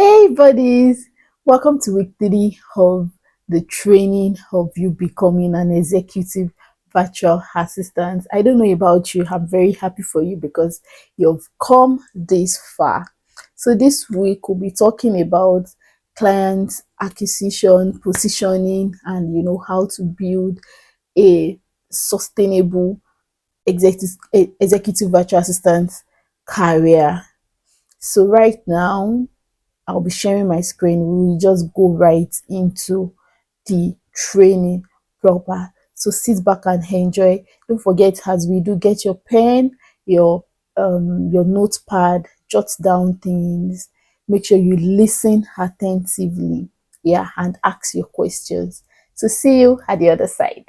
Hey buddies, welcome to week 3 of the training of you becoming an executive virtual assistant. I don't know about you, I'm very happy for you because you've come this far. So this week we'll be talking about client acquisition, positioning, and how to build a sustainable executive virtual assistant career. So right now I'll be sharing my screen. We will just go right into the training proper. So sit back and enjoy. Don't forget, as we do, get your pen, your notepad, jot down things. Make sure you listen attentively, yeah, and ask your questions. So see you at the other side.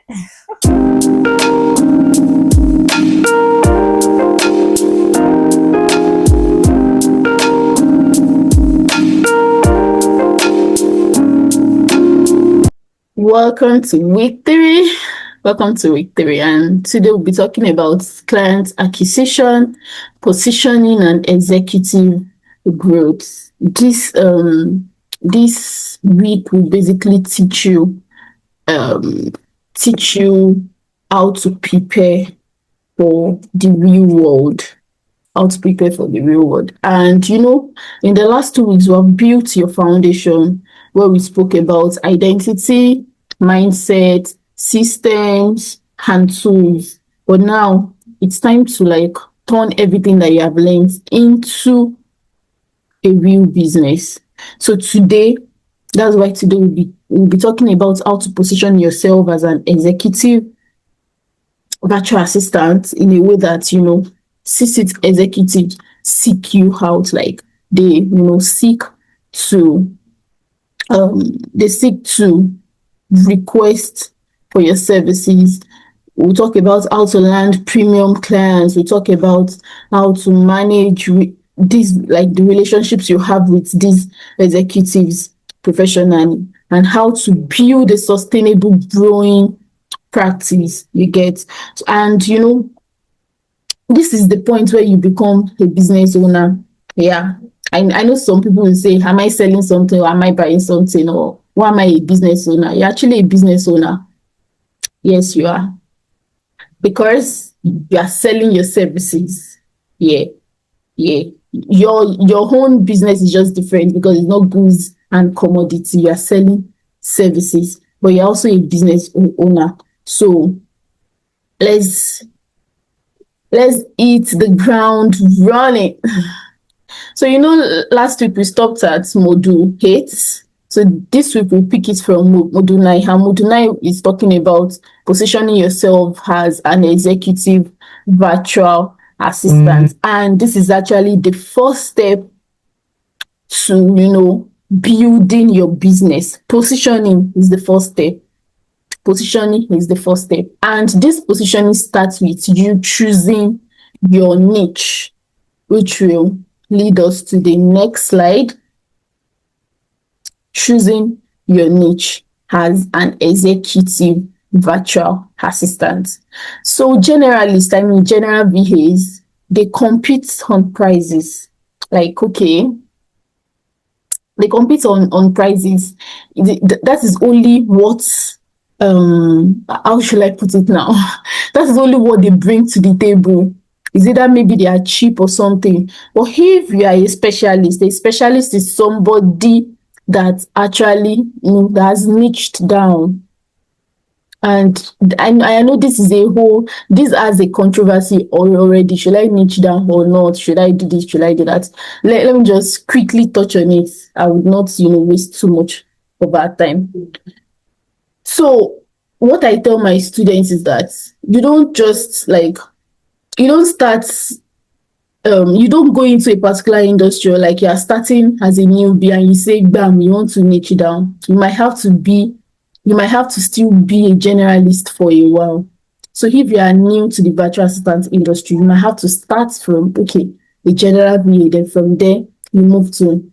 Welcome to week 3. Welcome to week 3, and today we'll be talking about client acquisition, positioning, and executive growth. This week will basically teach you how to prepare for the real world. How to prepare for the real world. And in the last 2 weeks, we have built your foundation where we spoke about identity, mindset, systems, and tools. But now it's time to turn everything that you have learned into a real business. So today, that's why today we'll be talking about how to position yourself as an executive virtual assistant in a way that C-suite executives seek you out, like they seek to request for your services. We'll talk about how to land premium clients. We'll talk about how to manage the relationships you have with these executives professionally, and how to build a sustainable growing practice. You get, and this is the point where you become a business owner. Yeah, I know some people will say, am I selling something, or am I buying something, or why am I a business owner? You're actually a business owner. Yes, you are, because you are selling your services. Yeah. Your own business is just different because it's not goods and commodity. You are selling services, but you're also a business owner. So let's hit the ground running. So last week we stopped at module 8. So this week we'll pick it from module 9. And module 9 is talking about positioning yourself as an executive virtual assistant. And this is actually the first step to building your business. Positioning is the first step. And this positioning starts with you choosing your niche, which will lead us to the next slide. Choosing your niche as an executive virtual assistant. So general VAs, they compete on prices. They compete on prices. That is only what how should I put it now? That is only what they bring to the table. Is either maybe they are cheap or something. But if you are a specialist is somebody that actually that has niched down. And I know this has a controversy already. Should I niche down or not? Should I do this? Should I do that? Let me just quickly touch on it. I would not waste too much of our time. So what I tell my students is that you don't just you don't go into a particular industry, or you're starting as a newbie and you say, bam, you want to niche down. You might have to still be a generalist for a while. So if you are new to the virtual assistant industry, you might have to start from, the general VA, then from there, you move to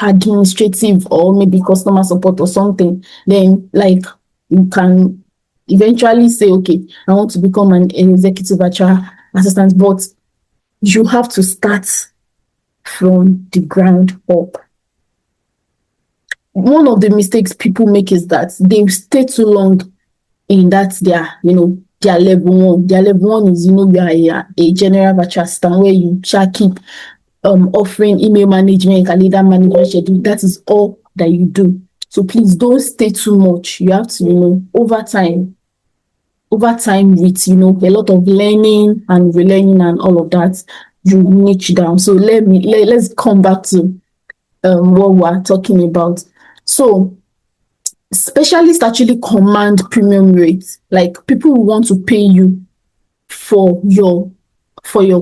administrative or maybe customer support or something. Then you can eventually say, I want to become an executive virtual assistant, but you have to start from the ground up. one of the mistakes people make is that they stay too long in that their level one. Their level one is, you are a general virtual assistant where you shall keep offering email management, calendar management, schedule. That is all that you do. So please don't stay too much. You have to, over time with, a lot of learning and relearning and all of that, you niche down. So let's come back to what we're talking about. So specialists actually command premium rates. Like, people will want to pay you for your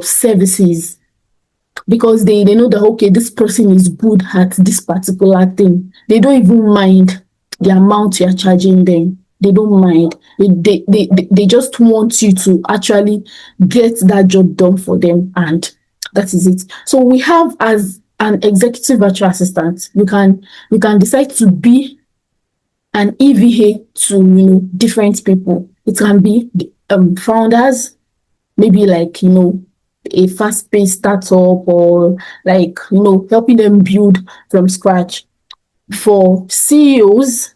services, because they know that, okay, this person is good at this particular thing. They don't even mind the amount you are charging them. They don't mind. They just want you to actually get that job done for them, and that is it. So we have, as an executive virtual assistant, you can decide to be an EVA to different people. It can be founders, maybe like a fast-paced startup, or like helping them build from scratch. For CEOs,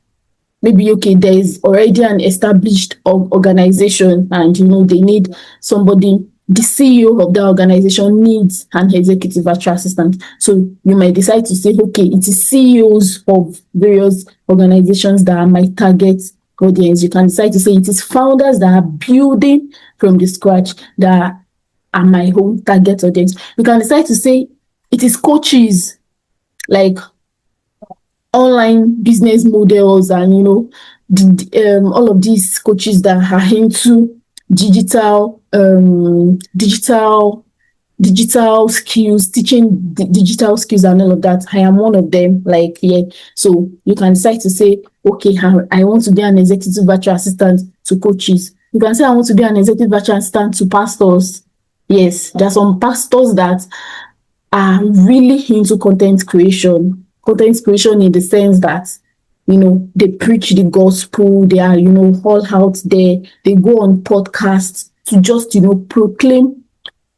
maybe, okay, there is already an established organization, and they need somebody. The CEO of the organization needs an executive virtual assistant. So you might decide to say, okay, it is CEOs of various organizations that are my target audience. You can decide to say it is founders that are building from the scratch that are my own target audience. You can decide to say it is coaches, like online business models, and all of these coaches that are into digital skills, teaching digital skills and all of that. I am one of them. Like, yeah. So you can decide to say, okay, I want to be an executive virtual assistant to coaches. You can say, I want to be an executive virtual assistant to pastors. Yes, there are some pastors that are really into content creation. Content creation in the sense that, they preach the gospel. They are, all out there. They go on podcasts to just, proclaim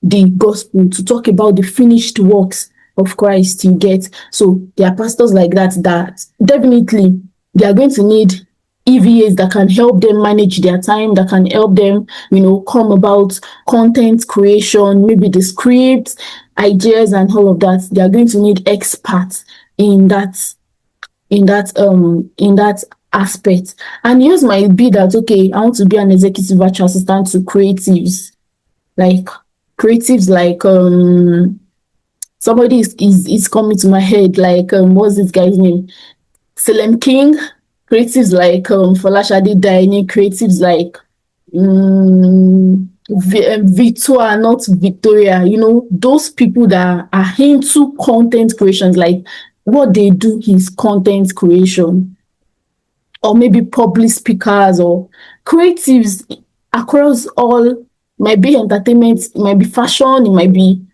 the gospel, to talk about the finished works of Christ, you get. So there are pastors like that definitely they are going to need EVAs that can help them manage their time, that can help them, come about content creation, maybe the scripts, ideas, and all of that. They are going to need experts in that aspect. And yours might be that, okay, I want to be an executive virtual assistant to creatives, like somebody is coming to my head, like what's this guy's name? Salem King. Creatives like Folashade Daini, creatives like Victoria, not Victoria, those people that are into content creations, like what they do is content creation. Or maybe public speakers or creatives across all. Might be entertainment, it might be fashion, it might be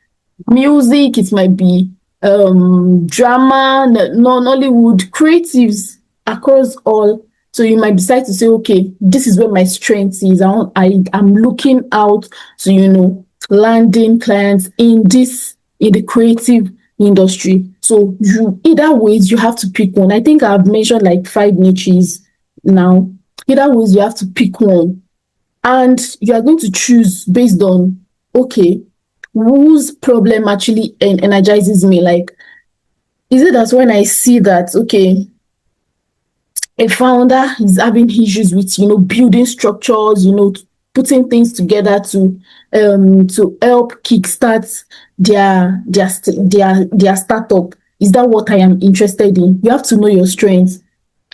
music, it might be drama, Nollywood, creatives across all. So you might decide to say, okay, this is where my strength is. I'm looking out to, landing clients in the creative industry. So either ways, you have to pick one. I think I've mentioned like 5 niches now. Either ways, you have to pick one. And you are going to choose based on, okay, whose problem actually energizes me. Like, is it that when I see that, okay, a founder is having issues with, building structures, putting things together to help kickstart their startup. Is that what I am interested in? You have to know your strengths.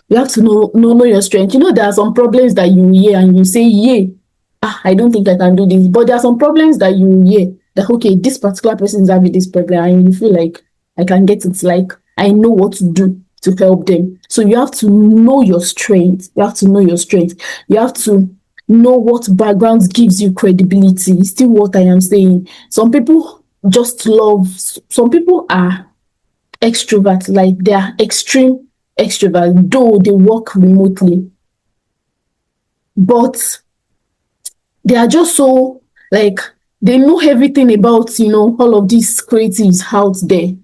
You have to know your strength. There are some problems that you hear and you say, yeah, I don't think I can do this. But there are some problems that you hear that, okay, this particular person is having this problem, and you feel like I can get it. Like, I know what to do to help them. So you have to know your strength. You have to know your strength. You have to know what background gives you credibility. It's still what I am saying. Some people some people are extroverts, like they are extreme extroverts, though they work remotely. But they are just so, like, they know everything about, all of these creatives out there.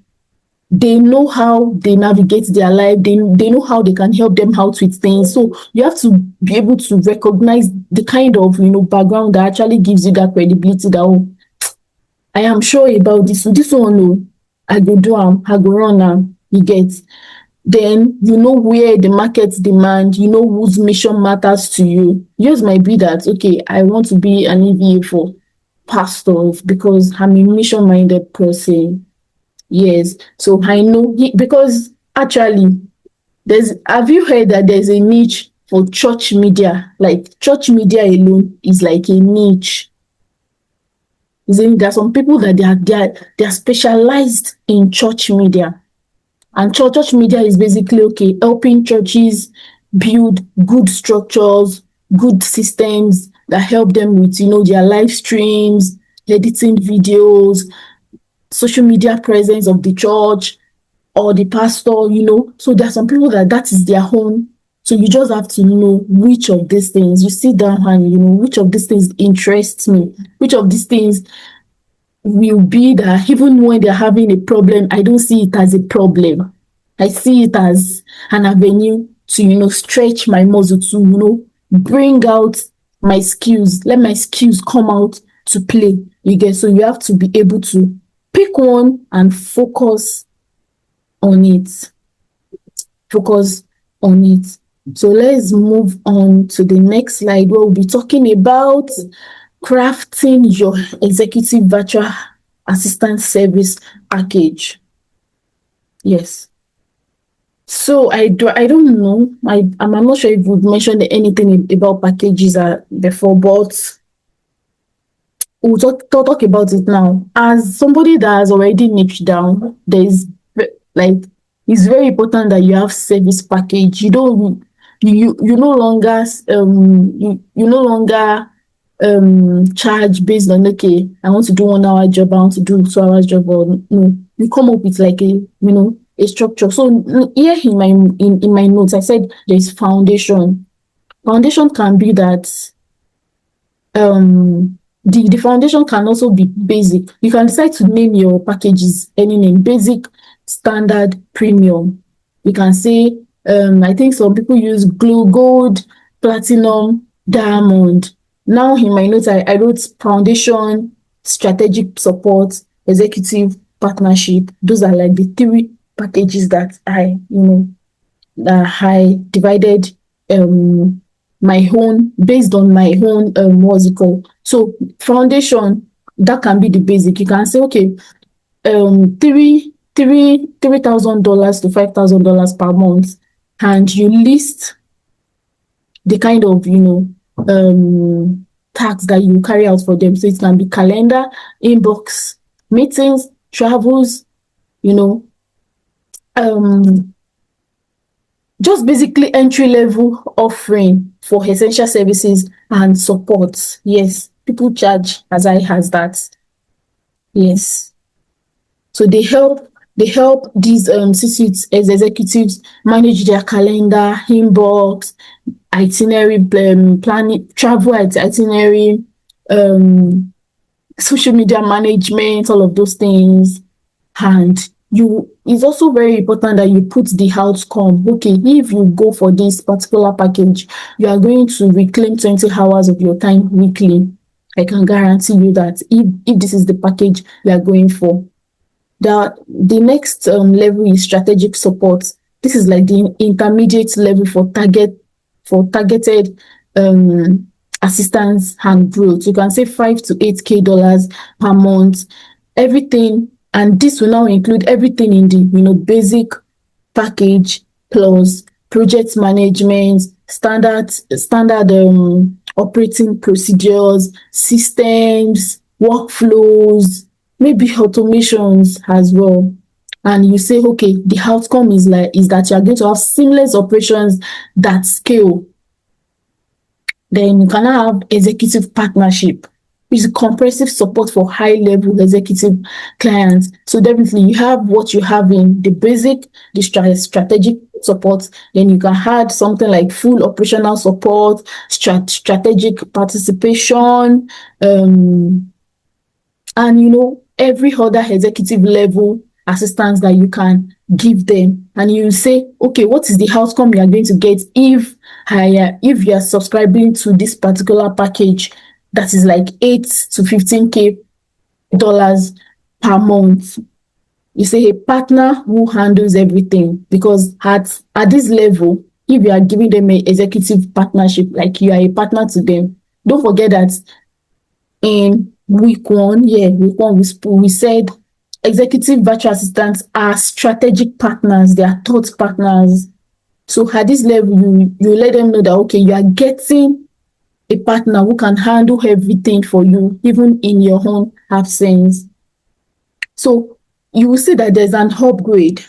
they know how they navigate their life. They know how they can help them out with things. So you have to be able to recognize the kind of, background that actually gives you that credibility that, oh, I am sure about this. So this one, no, I go do am, I go run am. You get. Then you know where the market demand, you know whose mission matters to you. Yours might be that, okay, I want to be an EVA for pastors because I'm a mission minded person. Yes. So I know because actually have you heard that there's a niche for church media? Like church media alone is like a niche. There are some people that they are specialized in church media. And church media is basically, okay, helping churches build good structures, good systems that help them with, their live streams, editing videos, social media presence of the church or the pastor. So there are some people that is their home. So you just have to know which of these things. You sit down and which of these things interests me, which of these things will be that even when they're having a problem, I don't see it as a problem. I see it as an avenue to, stretch my muscle, to, bring out my skills, let my skills come out to play. You get. So you have to be able to pick one and focus on it. Focus on it. So let's move on to the next slide where we'll be talking about crafting your executive virtual assistant service package. Yes. So I don't know. I'm not sure if we've mentioned anything about packages before, but we'll talk about it now. As somebody that has already niched down, it's very important that you have service package. You don't you no longer you no longer charge based on, okay, I want to do 1 hour job, I want to do 2 hours job, or no, you come up with like a structure. So here in my notes, I said there's foundation. Foundation can be that the foundation can also be basic. You can decide to name your packages any name: basic, standard, premium. You can say, I think some people use gold, platinum, diamond. Now in my notes, I wrote foundation, strategic support, executive, partnership. Those are like the 3 packages that I divided my own, based on my own what's it called. So foundation, that can be the basic. You can say, okay, $3,000 to $5,000 per month, and you list the kind of tasks that you carry out for them. So it can be calendar, inbox, meetings, travels, just basically entry level offering for essential services and support. Yes, people charge as high as that. Yes. So they help these C-suite executives manage their calendar, inbox, itinerary, planning, travel itinerary, social media management, all of those things. And it's also very important that you put the outcome. Okay, if you go for this particular package, you are going to reclaim 20 hours of your time weekly. I can guarantee you that if this is the package you are going for. The next level is strategic support. This is like the intermediate level for targeted assistance and growth. You can say $5 to $8K per month. Everything, and this will now include everything in the basic package plus project management, standard operating procedures, systems, workflows, maybe automations as well. And you say, okay, the outcome is that you are going to have seamless operations that scale. Then you can have executive partnership, which is comprehensive support for high-level executive clients. So definitely you have what you have in the basic, the strategic support. Then you can add something like full operational support, strategic participation, and every other executive level assistance that you can give them, and you say, okay, what is the outcome you are going to get if you are subscribing to this particular package that is like 8 to 15k dollars per month. You say a partner who handles everything, because at this level, if you are giving them an executive partnership, like you are a partner to them, don't forget that in week one, we said executive virtual assistants are strategic partners, they are thought partners. So at this level, you let them know that, okay, you are getting a partner who can handle everything for you, even in your own absence. So you will see that there's an upgrade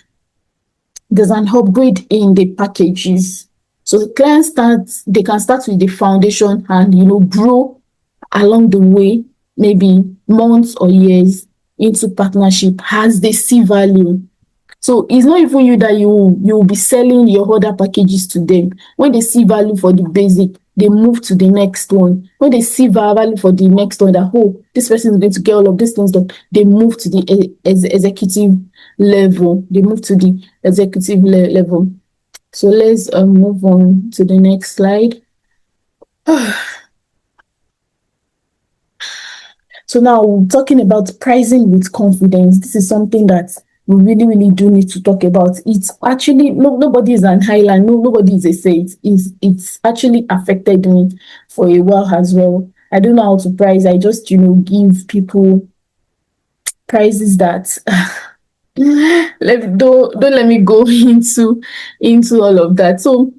in the packages. So the clients they can start with the foundation and grow along the way, maybe months or years into partnership as they see value. So it's not even you that you will be selling your other packages to them. When they see value for the basic, they move to the next one. When they see value for the next one, that, oh, this person is going to get all of these things done, they move to the executive level. Level. So let's move on to the next slide. So now, talking about pricing with confidence, this is something that we really, really do need to talk about. It's actually, nobody is an island, nobody is a saint. It's actually affected me for a while as well. I don't know how to price. I just, give people prices that don't let me go into all of that. So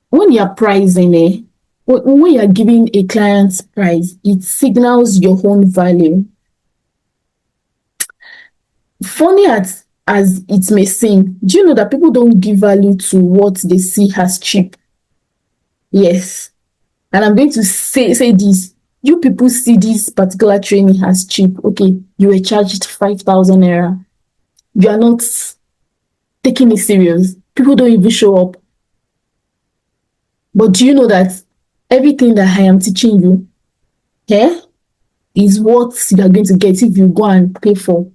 when you're pricing, when you're giving a client's price, it signals your own value. Funny as it may seem, do you know that people don't give value to what they see as cheap? Yes. And I'm going to say this. You people see this particular training as cheap. Okay, you were charged 5,000 naira. You are not taking it serious. People don't even show up. But do you know that everything that I am teaching you is what you are going to get if you go and pay for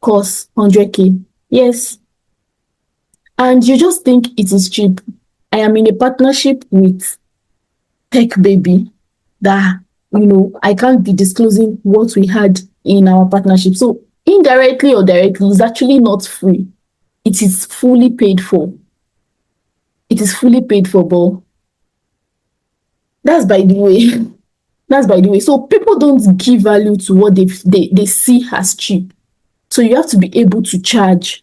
course 100k? Yes. And you just think it is cheap. I am in a partnership with Tech Baby that, I can't be disclosing what we had in our partnership. So indirectly or directly, it's actually not free. It is fully paid for. But that's by the way. So people don't give value to what they see as cheap. So you have to be able to charge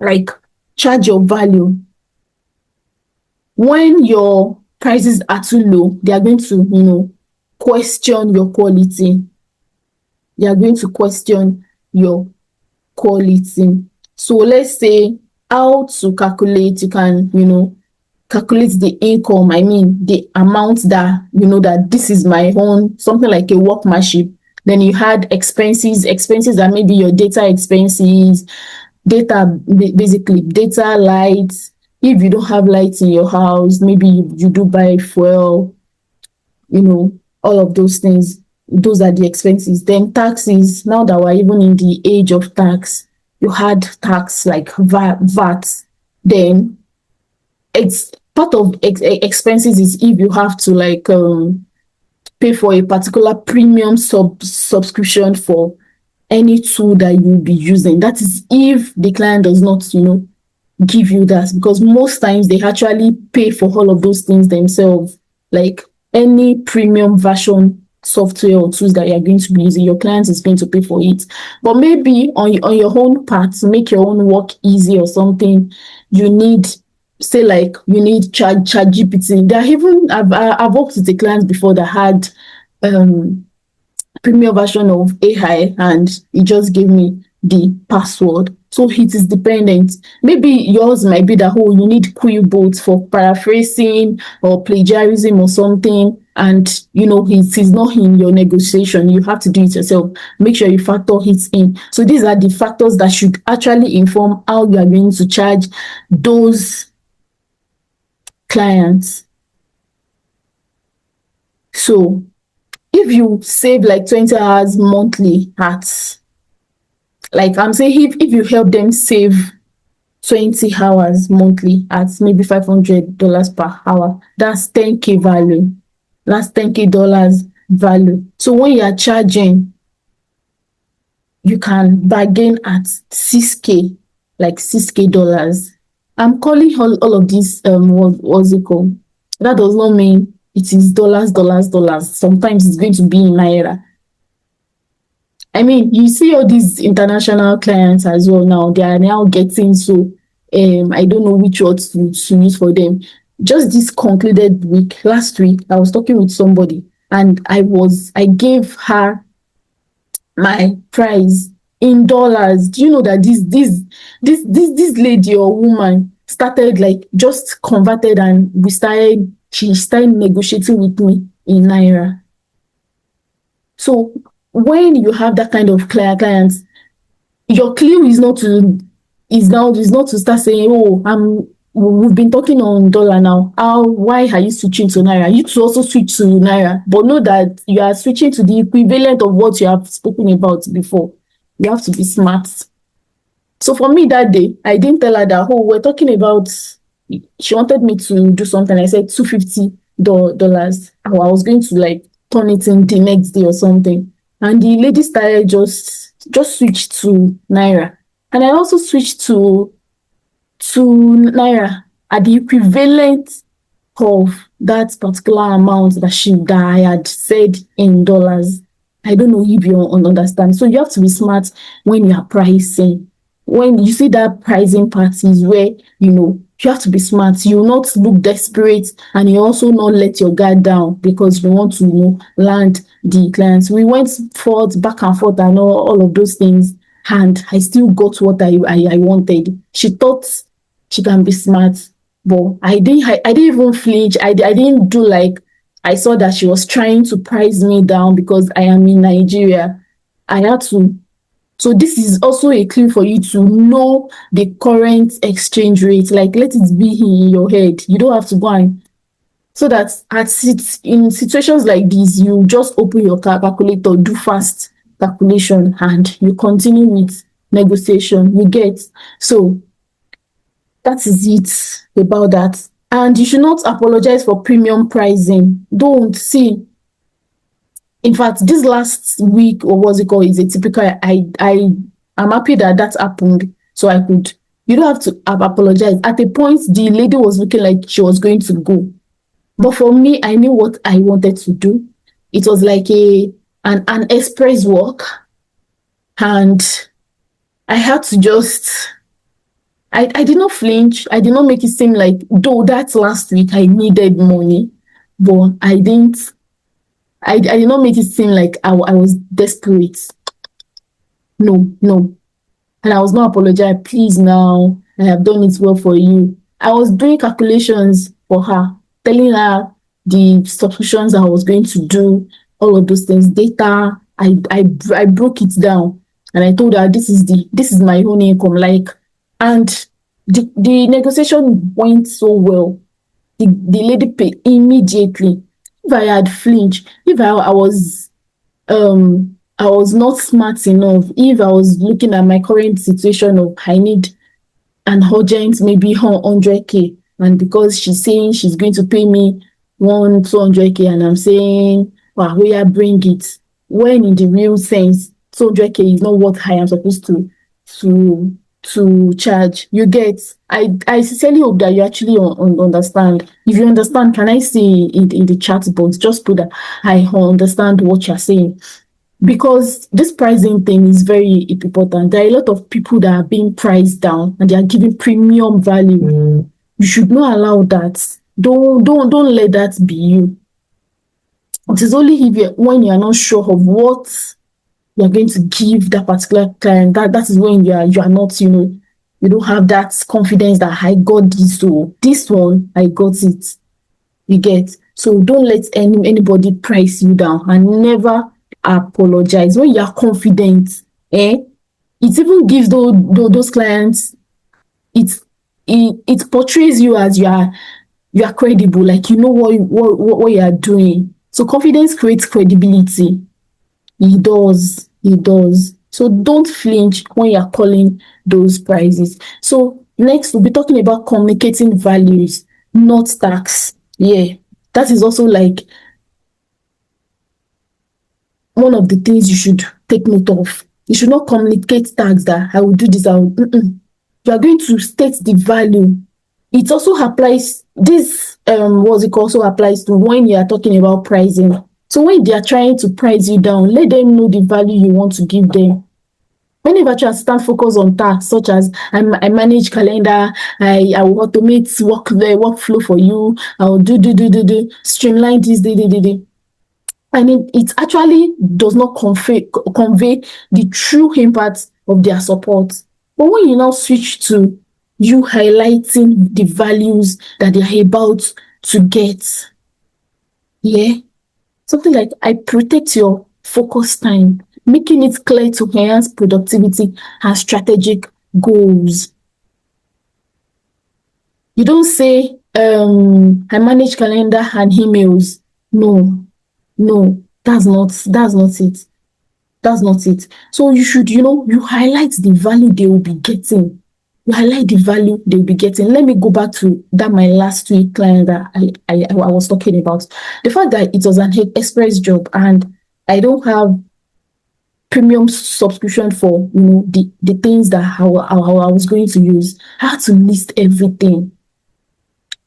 your value. When your prices are too low, they are going to, question your quality. So let's say how to calculate, you can, calculate the income. I mean, the amount that, that this is my own, something like a workmanship. Then you had expenses that maybe your data expenses, basically data, lights. If you don't have lights in your house, maybe you do buy fuel, all of those things. Those are the expenses. Then taxes. Now that we're even in the age of tax, you had tax like VAT. Then it's part of expenses is if you have to pay for a particular premium subscription for any tool that you'll be using. That is if the client does not, give you that, because most times they actually pay for all of those things themselves. Like any premium version software or tools that you're going to be using, your client is going to pay for it. But maybe on your own part, to make your own work easy or something, you need ChatGPT. There are even I've worked with a client before that had premium version of AI, and it just gave me the password. So it is dependent. Maybe yours might be that, you need quillbots for paraphrasing or plagiarism or something, and it is not in your negotiation. You have to do it yourself. Make sure you factor it in. So these are the factors that should actually inform how you are going to charge those clients. So if you save like 20 hours monthly at Like I'm saying, if you help them save 20 hours monthly at maybe $500 per hour, that's 10K value. That's 10K dollars value. So when you are charging, you can bargain at 6K, like 6K dollars. I'm calling all of this what's it called? That does not mean it is dollars, dollars, dollars. Sometimes it's going to be in naira. I mean, you see all these international clients as well now. They are now getting so I don't know which words to use for them. Just this concluded week, last week, I was talking with somebody and I gave her my price in dollars. Do you know that this lady or woman started, like, just converted, and she started negotiating with me in naira. So when you have that kind of clients, your clue is not to start saying, oh, we've been talking on dollar now. Why are you switching to naira? You to also switch to naira, but know that you are switching to the equivalent of what you have spoken about before. You have to be smart. So for me that day, I didn't tell her that, we're talking about, she wanted me to do something. I said $250. I was going to, like, turn it in the next day or something. And the lady started just switched to naira. And I also switched to naira at the equivalent of that particular amount that I had said in dollars. I don't know if you understand. So you have to be smart when you are pricing. When you see that pricing part is where, you have to be smart. You will not look desperate, and you also not let your guard down because you want to, land the clients. We went forth, back and forth, and all of those things, and I still got what I wanted. She thought she can be smart, but I didn't even flinch. I didn't do like, I saw that she was trying to price me down because I am in Nigeria. I had to. So this is also a clue for you to know the current exchange rate. Like, let it be in your head. You don't have to go and, so that in situations like this, you just open your calculator, do fast calculation, and you continue with negotiation. You get. So that is it about that. And you should not apologize for premium pricing. Don't see. In fact, this last week, or what's it called, is a typical. I'm happy that happened. So you don't have to apologize. At a point, the lady was looking like she was going to go. But for me, I knew what I wanted to do. It was like an express walk. And I had to just, I did not flinch. I did not make it seem like, though that last week I needed money, but I did not make it seem like I was desperate. No. And I was not apologizing. Please, now, I have done it well for you. I was doing calculations for her, telling her the subscriptions I was going to do, all of those things. Data, I broke it down, and I told her this is my own income. Like, and the negotiation went so well. The lady paid immediately. If I had flinched, if I was not smart enough, if I was looking at my current situation of I need an urgent maybe 100K, and because she's saying she's going to pay me 200K, and I'm saying, wow, where bring it, when in the real sense 200K is not what I am supposed to charge. You get. I sincerely hope that you actually understand. If you understand, can I see in the chat box, just put that I understand what you're saying, because this pricing thing is very important. There are a lot of people that are being priced down and they are giving premium value. You should not allow that. Don't let that be you. It is only when you are not sure of what you are going to give that particular client, that is when you are not, you don't have that confidence that I got this, so this one I got it. You get. So don't let anybody price you down, and never apologize when you are confident. It even gives those clients, it portrays you as you are credible, like you know what you are doing. So confidence creates credibility. It does. So don't flinch when you're calling those prices. So next, we'll be talking about communicating values, not tax. Yeah, that is also like one of the things you should take note of. You should not communicate tax that I will do this. I will. You are going to state the value. It also applies. This what's it also applies to when you are talking about pricing. So when they are trying to price you down, let them know the value you want to give them. Many virtual assistants focus on tasks such as I manage calendar, I will automate workflow for you, I will do streamline this, do. And it actually does not convey the true impact of their support. But when you now switch to you highlighting the values that they are about to get, yeah, something like I protect your focus time, making it clear to enhance productivity and strategic goals. You don't say, I manage calendar and emails. No, that's not it. That's not it. So you should, you highlight the value they will be getting. You highlight the value they'll be getting. Let me go back to that my last week client that I was talking about. The fact that it was an express job and I don't have premium subscription for the things that I was going to use. I had to list everything.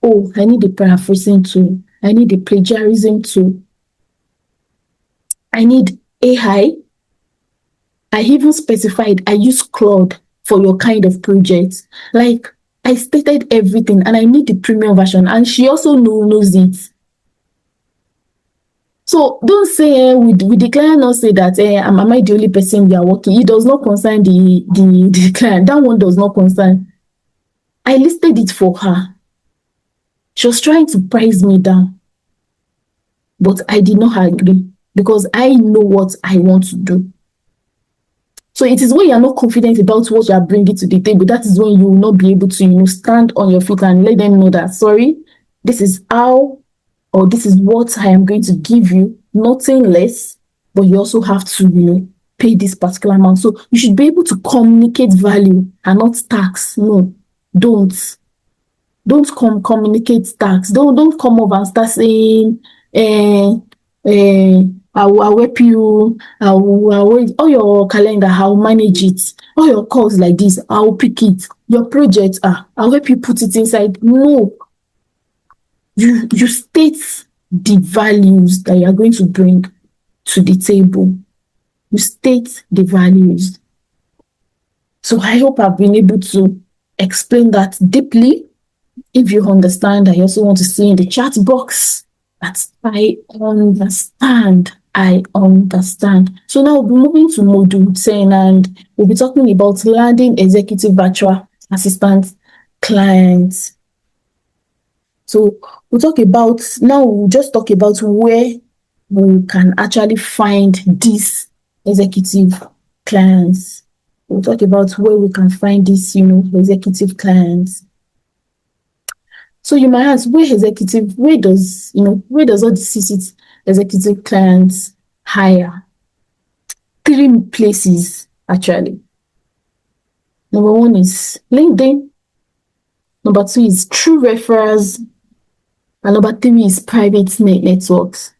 Oh, I need the paraphrasing tool. I need the plagiarism tool. I need AI. I even specified I use Claude for your kind of project. Like I stated everything and I need the premium version and she also knows it. So don't say with the client not say that am I the only person we are working. It does not concern the client. That one does not concern. I listed it for her. She was trying to price me down. But I did not agree because I know what I want to do. So it is when you are not confident about what you are bringing to the table, that is when you will not be able to, stand on your feet and let them know that, sorry, this is how, or this is what I am going to give you, nothing less, but you also have to, pay this particular amount. So you should be able to communicate value and not tax. No, don't communicate tax. Don't come over and start saying, I'll help you, I'll all your calendar, I'll manage it. All your calls like this, I'll pick it. Your project, I'll help you put it inside. No. You state the values that you are going to bring to the table. You state the values. So I hope I've been able to explain that deeply. If you understand, I also want to see in the chat box that I understand. So now we'll be moving to module 10 and we'll be talking about landing executive virtual assistant clients. So we'll just talk about where we can actually find these executive clients. We'll talk about where we can find these, executive clients. So you might ask, where does all the CC executive clients hire? 3 places, actually. Number 1 is LinkedIn. Number 2 is through referrals. And number 3 is private networks.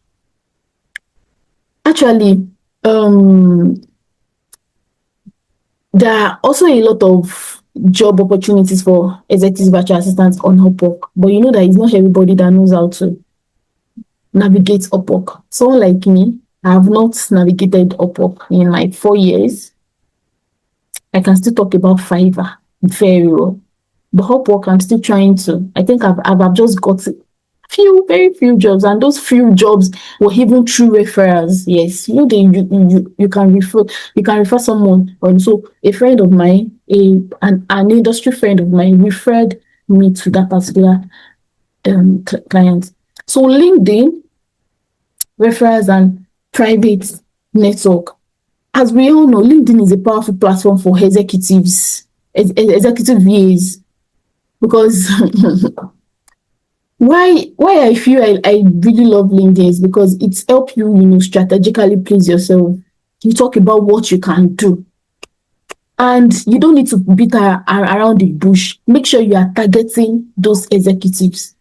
Actually, there are also a lot of job opportunities for executive virtual assistants on Upwork, but you know that it's not everybody that knows how to navigate Upwork. Someone like me, I have not navigated Upwork in my 4 years. I can still talk about Fiverr very well, but Upwork I'm still trying to. I think I've just got very few jobs, and those few jobs were even through referrals. Yes, you can refer someone. So a friend of mine, an industry friend of mine, referred me to that particular client. So LinkedIn, referrals, and private network. As we all know, LinkedIn is a powerful platform for executives, executive VAs, because why I feel I really love LinkedIn is because it's helped you, strategically place yourself. You talk about what you can do. And you don't need to beat around the bush. Make sure you are targeting those executives.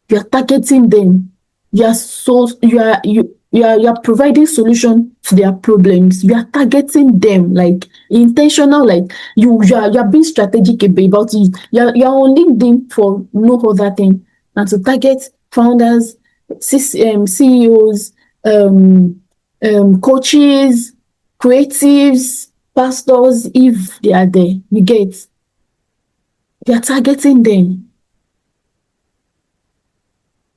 You are targeting them. You are providing solution to their problems. You are targeting them, like intentional, like you are being strategic about it. You are on LinkedIn for no other thing and to target founders, CEOs, coaches, creatives, pastors, if they are there. You are targeting them.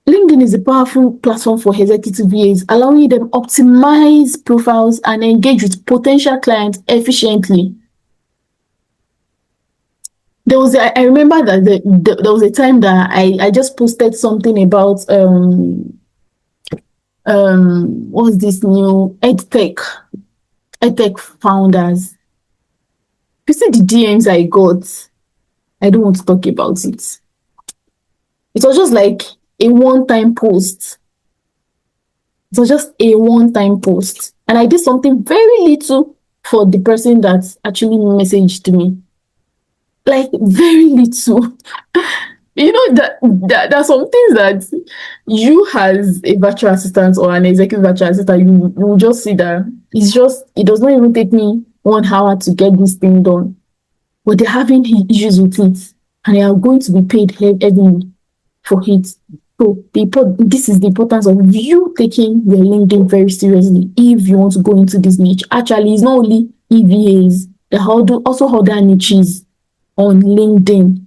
LinkedIn is a powerful platform for executive VAs, allowing them optimize profiles and engage with potential clients efficiently. I remember that there was a time that I just posted something about what's this new edtech founders. You see the DMs I got. I don't want to talk about it. It was just like a one-time post. It was just a one-time post. And I did something very little for the person that actually messaged me. Like, very little. You know, that there are some things that you as a virtual assistant or an executive virtual assistant, you will just see that it does not even take me 1 hour to get this thing done. But they're having issues with it. And they are going to be paid heavily for it. So this is the importance of you taking your LinkedIn very seriously if you want to go into this niche. Actually, it's not only EVAs, there are also other niches on LinkedIn.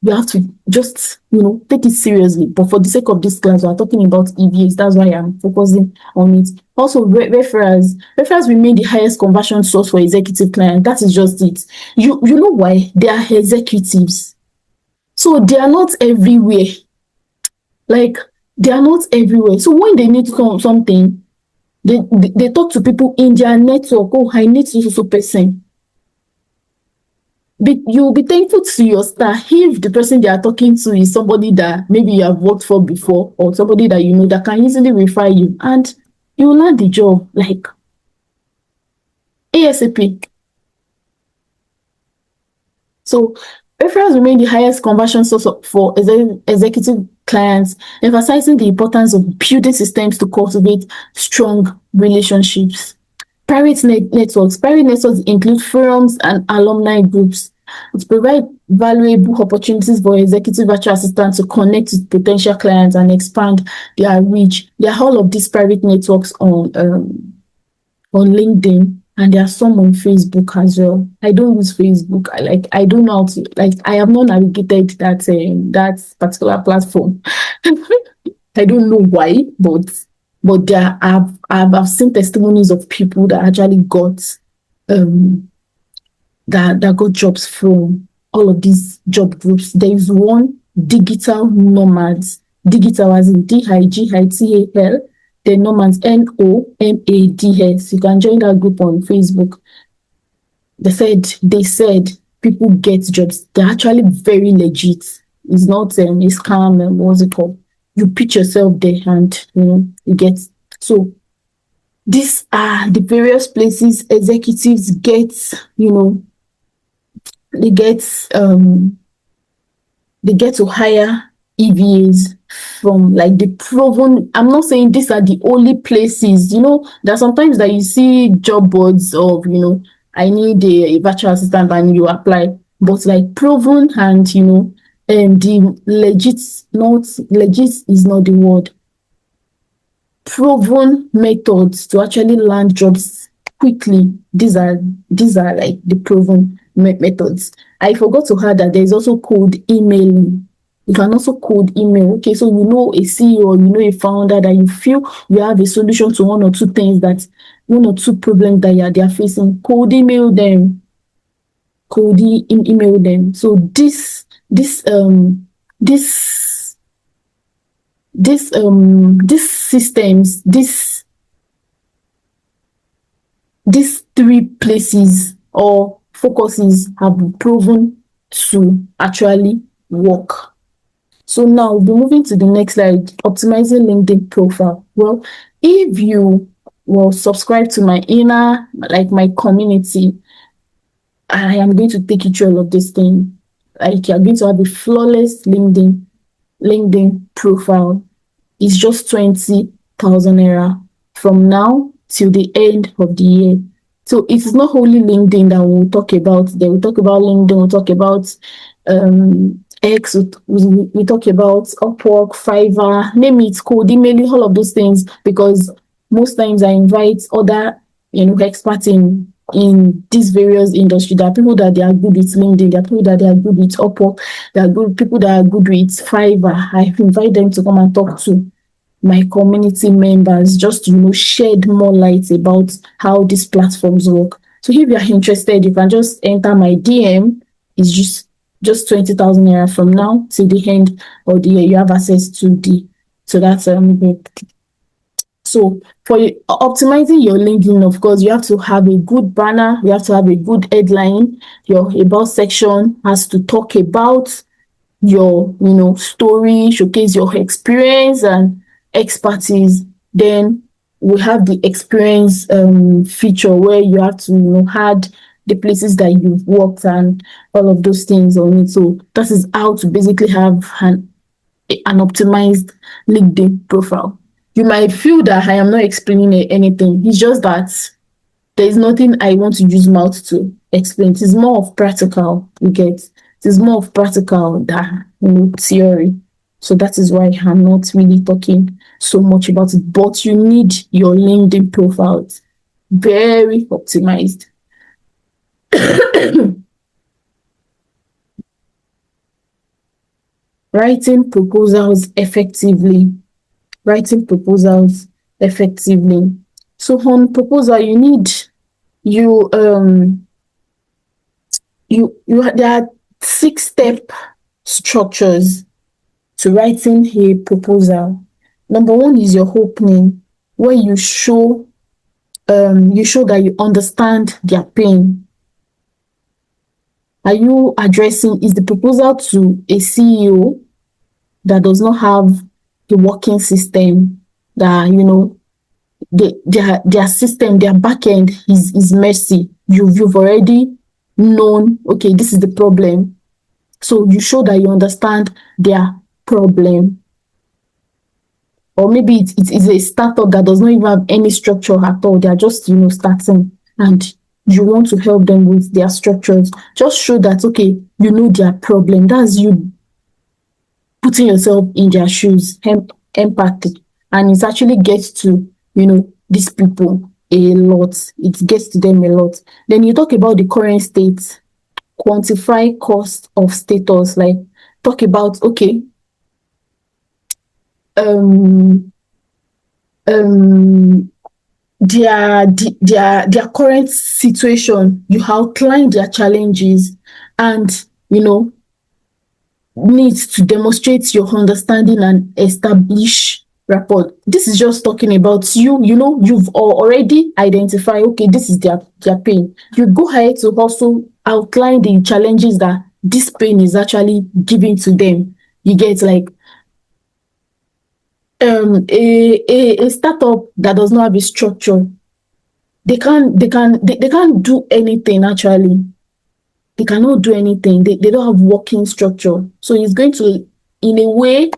You have to just, take it seriously. But for the sake of this class, we're talking about EVAs. That's why I'm focusing on it. Also, referrals. Referrals remain the highest conversion source for executive clients. That is just it. You know why? They are executives. So they are not everywhere. Like, they are not everywhere. So when they need something, they talk to people in their network. Oh, I need so person. You'll be thankful to your star if the person they are talking to is somebody that maybe you have worked for before or somebody that you know that can easily refer you and you will land the job like ASAP. So referrals remain the highest conversion source for executive clients, emphasizing the importance of building systems to cultivate strong relationships. Private networks. Private networks include forums and alumni groups. It provides valuable opportunities for executive virtual assistants to connect with potential clients and expand their reach. There are all of these private networks on LinkedIn, and there are some on Facebook as well. I don't use Facebook. I don't know how to, I have not navigated that particular platform. I don't know why, but I've seen testimonies of people that actually got that got jobs from all of these job groups. There is one, digital nomads, digital as in DIGITAL, the nomads NOMADS. You can join that group on Facebook. They said people get jobs. They're actually very legit. It's not a scam. What's it called? You pitch yourself there and you get. So these are the various places executives get, they get to hire EVAs from like the proven. I'm not saying these are the only places. There are sometimes that you see job boards of, I need a virtual assistant and you apply, but like proven and the legit is not the word. Proven methods to actually land jobs quickly. These are like the proven methods. I forgot to add that there is also cold emailing. You can also cold email. Okay, so a CEO, a founder that you feel you have a solution to one or two things one or two problems that they are facing. Cold email them. Email them. So these systems, these three places or focuses have been proven to actually work. So now we'll be moving to the next slide, optimizing LinkedIn profile. Well, if you will subscribe to my my community, I am going to take you through all of this thing. Like, you're going to have a flawless LinkedIn profile. It's just 20,000 naira from now till the end of the year. So it's not only LinkedIn that we'll talk about. Then we'll talk about LinkedIn, we'll talk about X, we talk about Upwork, Fiverr, name it, code, emailing, all of those things, because most times I invite other, experts in these various industries. There are people that they are good with LinkedIn, there are people that they are good with Upwork, there are good people that are good with Fiverr. I invite them to come and talk to my community members, just to shed more light about how these platforms work. So if you are interested, you can just enter my DM. It's just 20,000 naira from now till the end of the year. You have access to that group. So for optimizing your LinkedIn, of course, you have to have a good banner. You have to have a good headline. Your about section has to talk about your story, showcase your experience and expertise. Then we have the experience feature, where you have to add the places that you've worked and all of those things on it. So that is how to basically have an optimized LinkedIn profile. You might feel that I am not explaining anything. It's just that there is nothing I want to use mouth to explain. It is more of practical, you get. It is more of practical than theory. So that is why I'm not really talking so much about it. But you need your LinkedIn profile very optimized. Writing proposals effectively. So on proposal, you need there are 6-step structures to writing a proposal. Number one is your opening, where you show that you understand their pain. Are you addressing, is the proposal to a CEO that does not have a working system, that their system, their backend is messy? You've already known, okay, this is the problem. So you show that you understand their problem. Or maybe it is a startup that does not even have any structure at all. They are just starting, and you want to help them with their structures. Just show that, okay, you know their problem. That's you putting yourself in their shoes, empathy. And it actually gets to these people a lot. It gets to them a lot. Then you talk about the current state, quantify cost of status, like talk about, okay, their current situation. You outline their challenges, and needs to demonstrate your understanding and establish rapport. This is just talking about you've already identified, okay, this is their pain. You go ahead to also outline the challenges that this pain is actually giving to them. You get, like, a startup that does not have a structure, they can't do anything. Actually, they cannot do anything. They don't have working structure. So it's going to, in a way,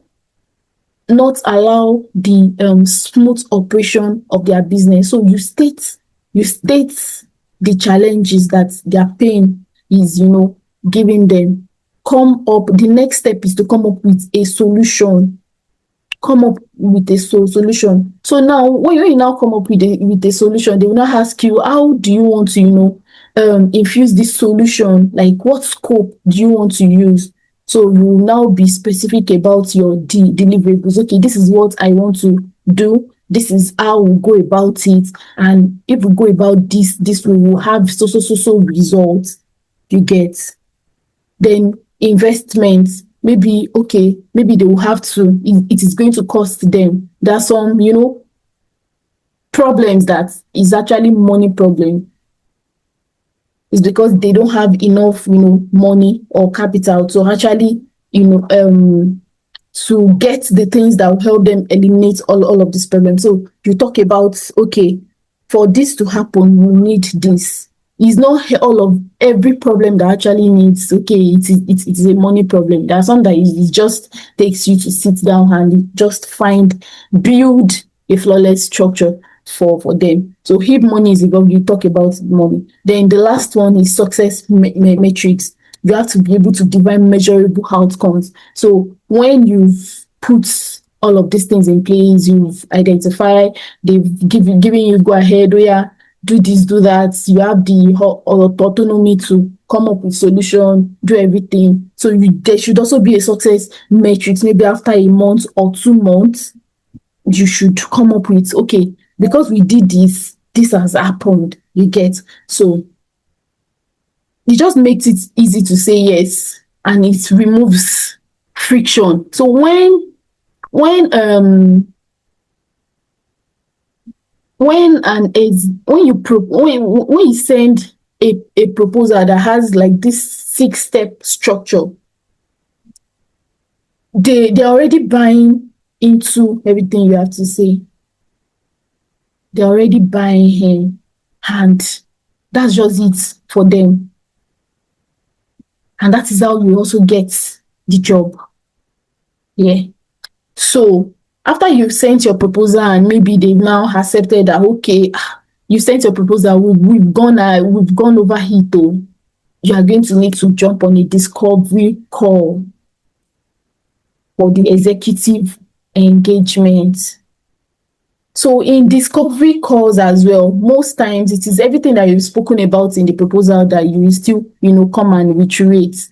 not allow the smooth operation of their business. So you state the challenges that their pain is giving them. The next step is to come up with a solution. So now, when you now come up with a solution, they will now ask you, how do you want to infuse this solution? Like, what scope do you want to use? So you will now be specific about your deliverables. Okay, this is what I want to do. This is how we'll go about it. And if we go about this way, we'll have so results. You get. Then investments. Maybe they will have to, it is going to cost them. There are some, problems that is actually money problem. It's because they don't have enough, money or capital to actually, to get the things that will help them eliminate all of these problems. So you talk about, okay, for this to happen, you need this. It's not all of every problem that actually needs, okay, it is a money problem. There are some that it just takes you to sit down and just build a flawless structure for them. So if money is involved, you talk about money. Then the last one is success metrics. You have to be able to define measurable outcomes. So when you've put all of these things in place, you've identified, they've given you go ahead, oh yeah, do this, do that. You have the autonomy to come up with solution, do everything. So there should also be a success metrics. Maybe after a month or 2 months, you should come up with, okay, because we did this, this has happened. You get. So it just makes it easy to say yes, and it removes friction. So when when you send a proposal that has like this 6-step structure, they're already buying into everything you have to say. They're already buying in, and that's just it for them. And that is how you also get the job. Yeah. So after you've sent your proposal and maybe they've now accepted that, okay, you sent your proposal, we've gone over it though, you are going to need to jump on a discovery call for the executive engagement. So in discovery calls as well, most times it is everything that you've spoken about in the proposal that you will still, come and reiterate.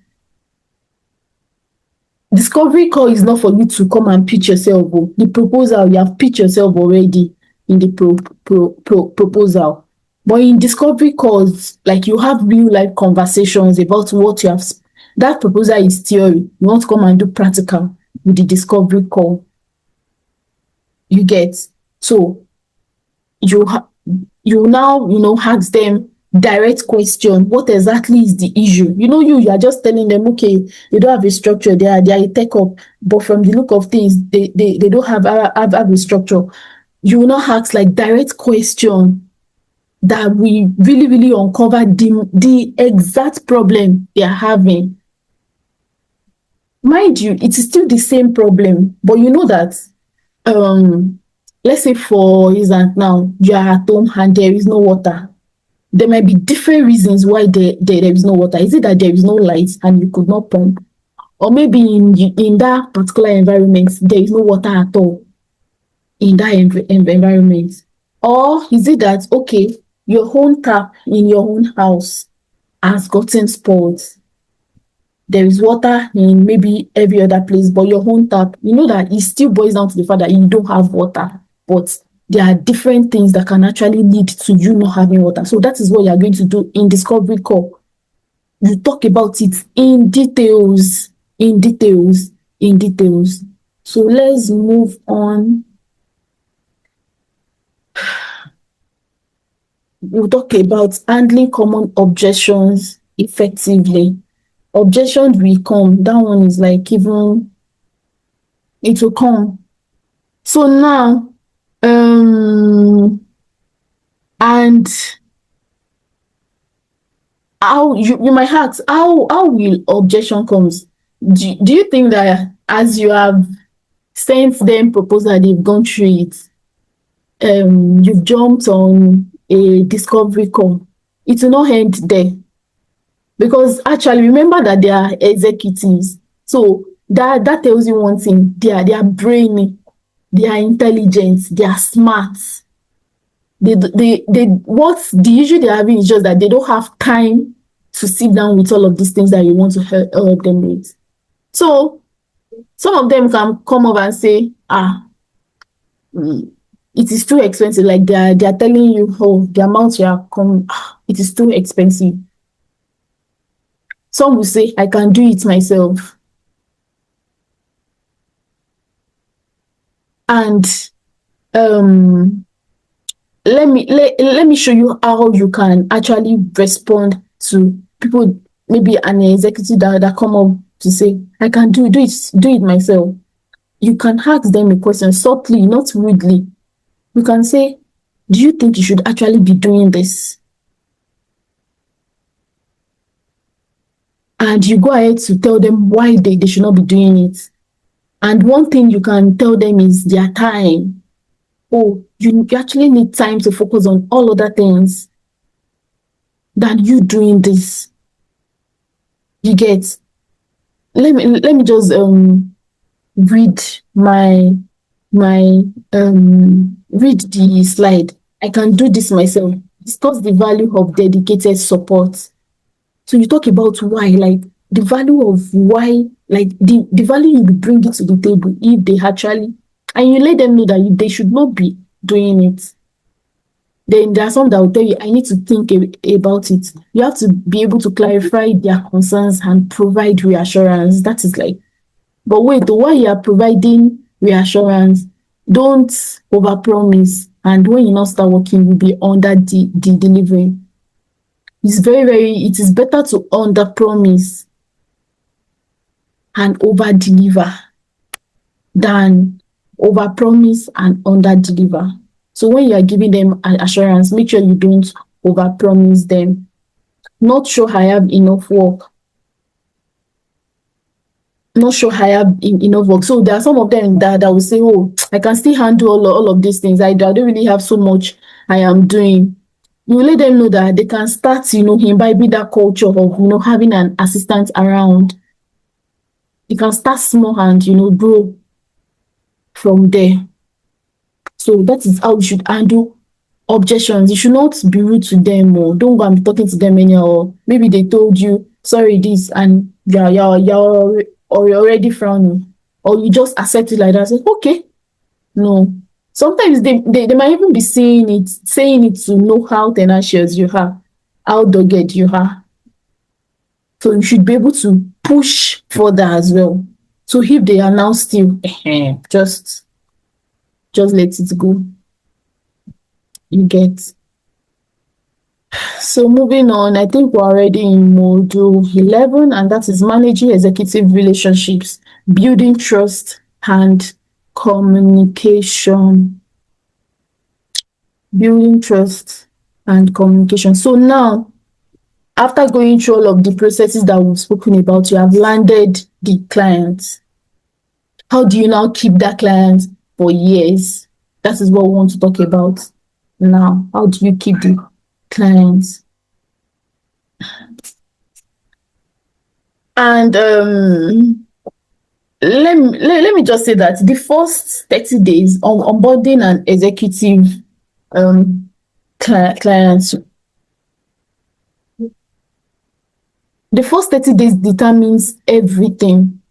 Discovery call is not for you to come and pitch yourself. The proposal, you have pitched yourself already in the proposal. But in discovery calls, like, you have real life conversations about what you have. That proposal is theory. You want to come and do practical with the discovery call. You get. So you now, ask them direct question. What exactly is the issue? You are just telling them, okay, they don't have a structure. They are a tech up, but from the look of things, they don't have a structure. You will not ask like direct question that we really, really uncover the exact problem they are having. Mind you, it is still the same problem, but you know that, let's say for instance now, you are at home and there is no water. There might be different reasons why there is no water. Is it that there is no light and you could not pump? Or maybe in that particular environment, there is no water at all in that environment. Or is it that, okay, your own tap in your own house has gotten spoiled? There is water in maybe every other place, but your own tap, that it still boils down to the fact that you don't have water. But there are different things that can actually lead to you not having water. So that is what you are going to do in discovery call. You talk about it in details. So let's move on. We'll talk about handling common objections effectively. Objections will come. That one is like it will come. So now, and how you might ask, how will objection comes? Do you think that as you have sent them proposal, they've gone through it, you've jumped on a discovery call, it will not end there? Because actually, remember that they are executives. So that tells you one thing: they are brainy, they are intelligent, they are smart. What the issue they're having is just that they don't have time to sit down with all of these things that you want to help them with. So some of them can come up and say, it is too expensive. Like they are telling you, oh, the amount you are coming, it is too expensive. Some will say, I can do it myself. And let me show you how you can actually respond to people, maybe an executive that come up to say, I can do it myself. You can ask them a question subtly, not rudely. You can say, do you think you should actually be doing this? and you go ahead to tell them why they should not be doing it. And one thing you can tell them is their time. Oh, you actually need time to focus on all other things than you doing this. You get? Let me just read my read the slide. I can do this myself. Discuss the value of dedicated support. So you talk about why, like the value of why, like the value you bring it to the table if they actually, and you let them know that they should not be doing it. Then there are some that will tell you, I need to think about it. You have to be able to clarify their concerns and provide reassurance. That is like, but wait, while you are providing reassurance, don't overpromise. And when you now start working, you'll be under the delivery. It is better to underpromise and over-deliver than overpromise and under-deliver. So when you are giving them an assurance, make sure you don't overpromise them. Not sure I have enough work. Not sure I have enough work. So there are some of them that will say, oh, I can still handle all of these things. I don't really have so much I am doing. You let them know that they can start, imbibing that culture of, having an assistant around. You can start small and, grow from there. So that is how you should handle objections. You should not be rude to them, or don't go and be talking to them anyhow. Maybe they told you, sorry, this, and you're already frowning, or you just accept it like that. Say, okay, no. Sometimes they might even be saying it to know how tenacious you are, how dogged you are. So you should be able to push further as well. So if they are now still, just let it go. You get. So moving on, I think we're already in module 11, and that is managing executive relationships, building trust and communication. Building trust and communication. So now, after going through all of the processes that we've spoken about, you have landed the client. How do you now keep that client for years? That is what we want to talk about now. How do you keep the clients? And let me just say that the first 30 days on onboarding an executive clients, the first 30 days determines everything.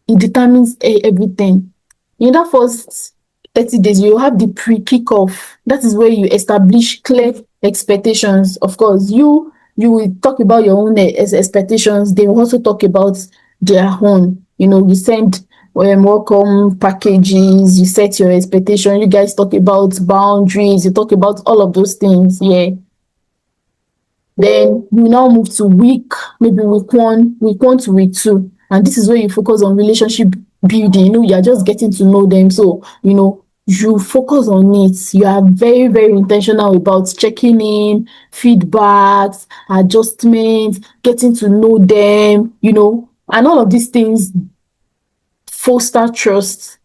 It determines everything. In that first 30 days, you have the pre-kickoff. That is where you establish clear expectations. Of course, you will talk about your own expectations. They will also talk about their own. You send welcome packages, you set your expectation, you guys talk about boundaries, you talk about all of those things. Yeah. Then you now move to maybe week 1 to week 2. And this is where you focus on relationship building. You're just getting to know them. So, you focus on it. You are very, very intentional about checking in, feedbacks, adjustments, getting to know them, and all of these things foster trust.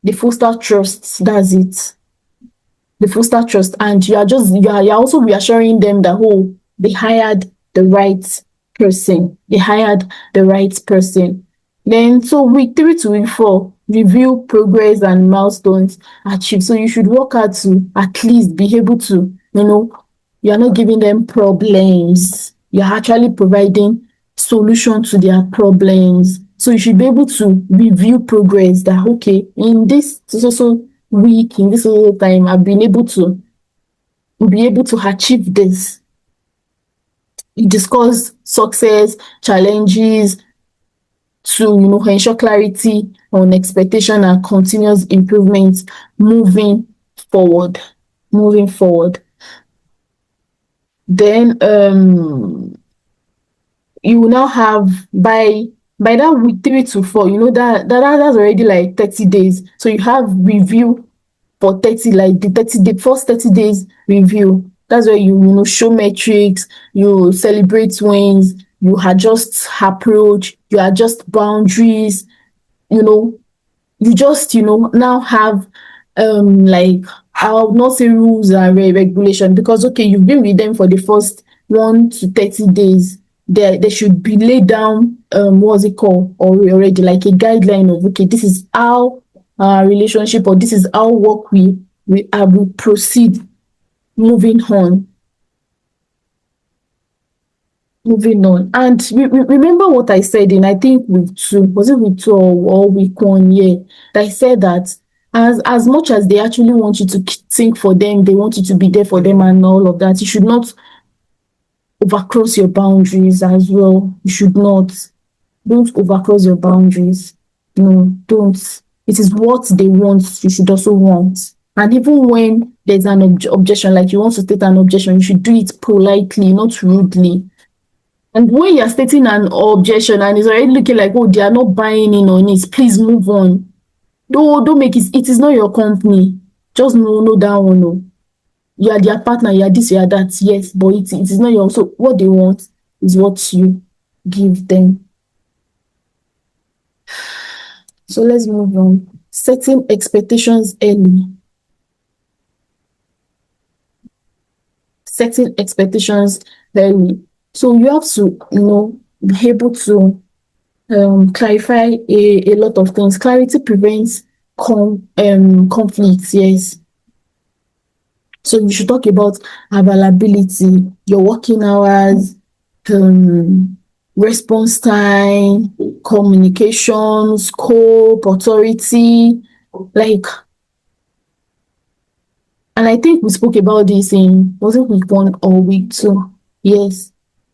They foster trust. That's it. They foster trust. And you're also reassuring them that, they hired the right person. They hired the right person. Then, so week 3 to week 4, review progress and milestones achieved. So you should work hard to at least be able to, you're not giving them problems. You're actually providing solution to their problems. So you should be able to review progress that, okay, in this week, in this time, I've been able to achieve this. You discuss success, challenges to, ensure clarity on expectation and continuous improvement moving forward. Then you will now have by that week 3 to 4, that's already like 30 days. So you have review for 30, like the first 30 days review. That's where you show metrics, you celebrate wins, you adjust approach, you adjust boundaries, you know, you just now have like, I'll not say rules and regulation, because okay, you've been with them for the first 1 to 30 days. There should be laid down what's it called, or already like a guideline of, okay, this is how our relationship, or this is how work we will proceed, moving on. Moving on. And remember what I said in, I think week two, was it week two or week one? Yeah, that I said that as much as they actually want you to think for them, they want you to be there for them and all of that, you should not overcross your boundaries as well. You should not. Don't overcross your boundaries. No, don't. It is what they want, you should also want. And even when there's an objection, like you want to state an objection, you should do it politely, not rudely. And when you're stating an objection and it's already looking like, oh, they are not buying in on it, please move on. Don't make it. It is not your company. Just know that one. No. You are their partner, you are this, you are that. Yes, but it is not your. So what they want is what you give them. So let's move on. Setting expectations early. Setting expectations early. So you have to, be able to clarify a lot of things. Clarity prevents conflicts. Yes. So you should talk about availability, your working hours, response time, communication, scope, authority, like. And I think we spoke about this in, was it week one or week two? Yes.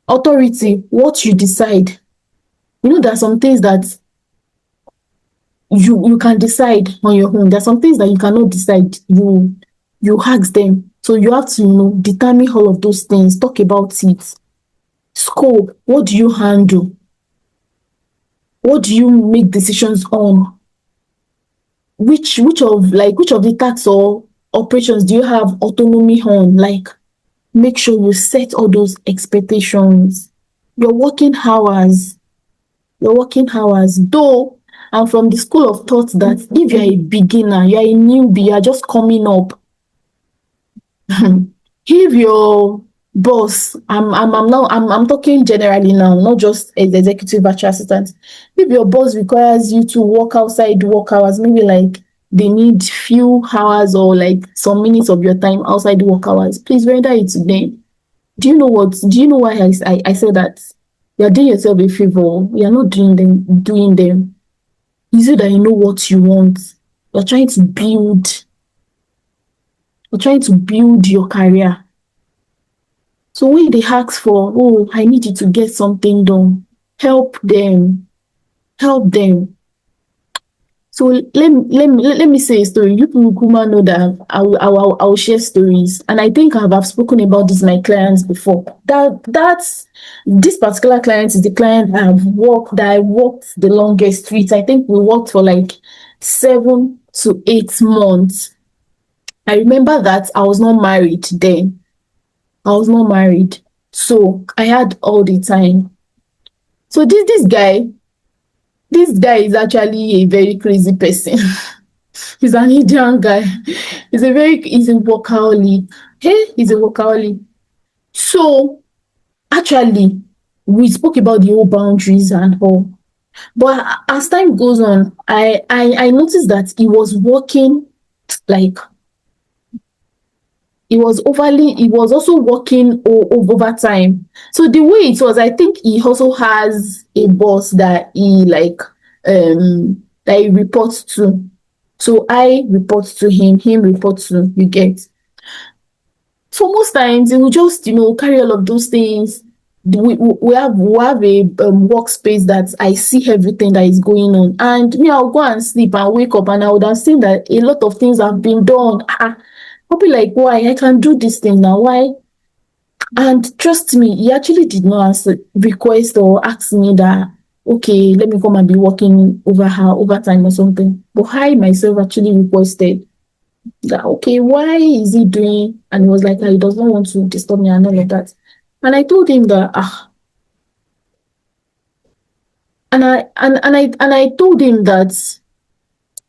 Authority, what you decide. There are some things that you can decide on your own. There are some things that you cannot decide. You ask them. So you have to, determine all of those things. Talk about it. Scope, what do you handle? What do you make decisions on? Which of the tasks or operations do you have autonomy on? Like, make sure you set all those expectations. Your working hours. Though I'm from the school of thought that if you're a beginner, you're a newbie, you're just coming up. If your boss, I'm talking generally now, not just as executive virtual assistant. If your boss requires you to work outside work hours, maybe like they need few hours or like some minutes of your time outside work hours, please render it to them. Do you know why I said that? You're doing yourself a favor. You're not doing them. You say that you know what you want. You're trying to build your career. So when they ask for, oh, I need you to get something done, help them. So let me say a story. You people know that I will share stories, and I think I've spoken about this with my clients before. That's this particular client is the client I worked the longest with. I think we worked for like 7 to 8 months. I remember that I was not married then. So I had all the time. So this guy is actually a very crazy person. He's an Indian guy. He's a workaholic. He's a workaholic. So actually, we spoke about the old boundaries and all. But as time goes on, I noticed that he was working like he was also working overtime. So the way it was, I think he also has a boss that he that he reports to. So I report to him reports to, you get. So most times he will just, carry all of those things. We have a workspace that I see everything that is going on. And me, I'll go and sleep and wake up and I would have seen that a lot of things have been done. I'll be like, why? I can do this thing now. Why? And trust me, he actually did not request or ask me that, okay, let me come and be working overtime or something. But I myself actually requested. That okay, why is he doing? And he was like, he does not want to disturb me and all of that. And I told him that and I told him that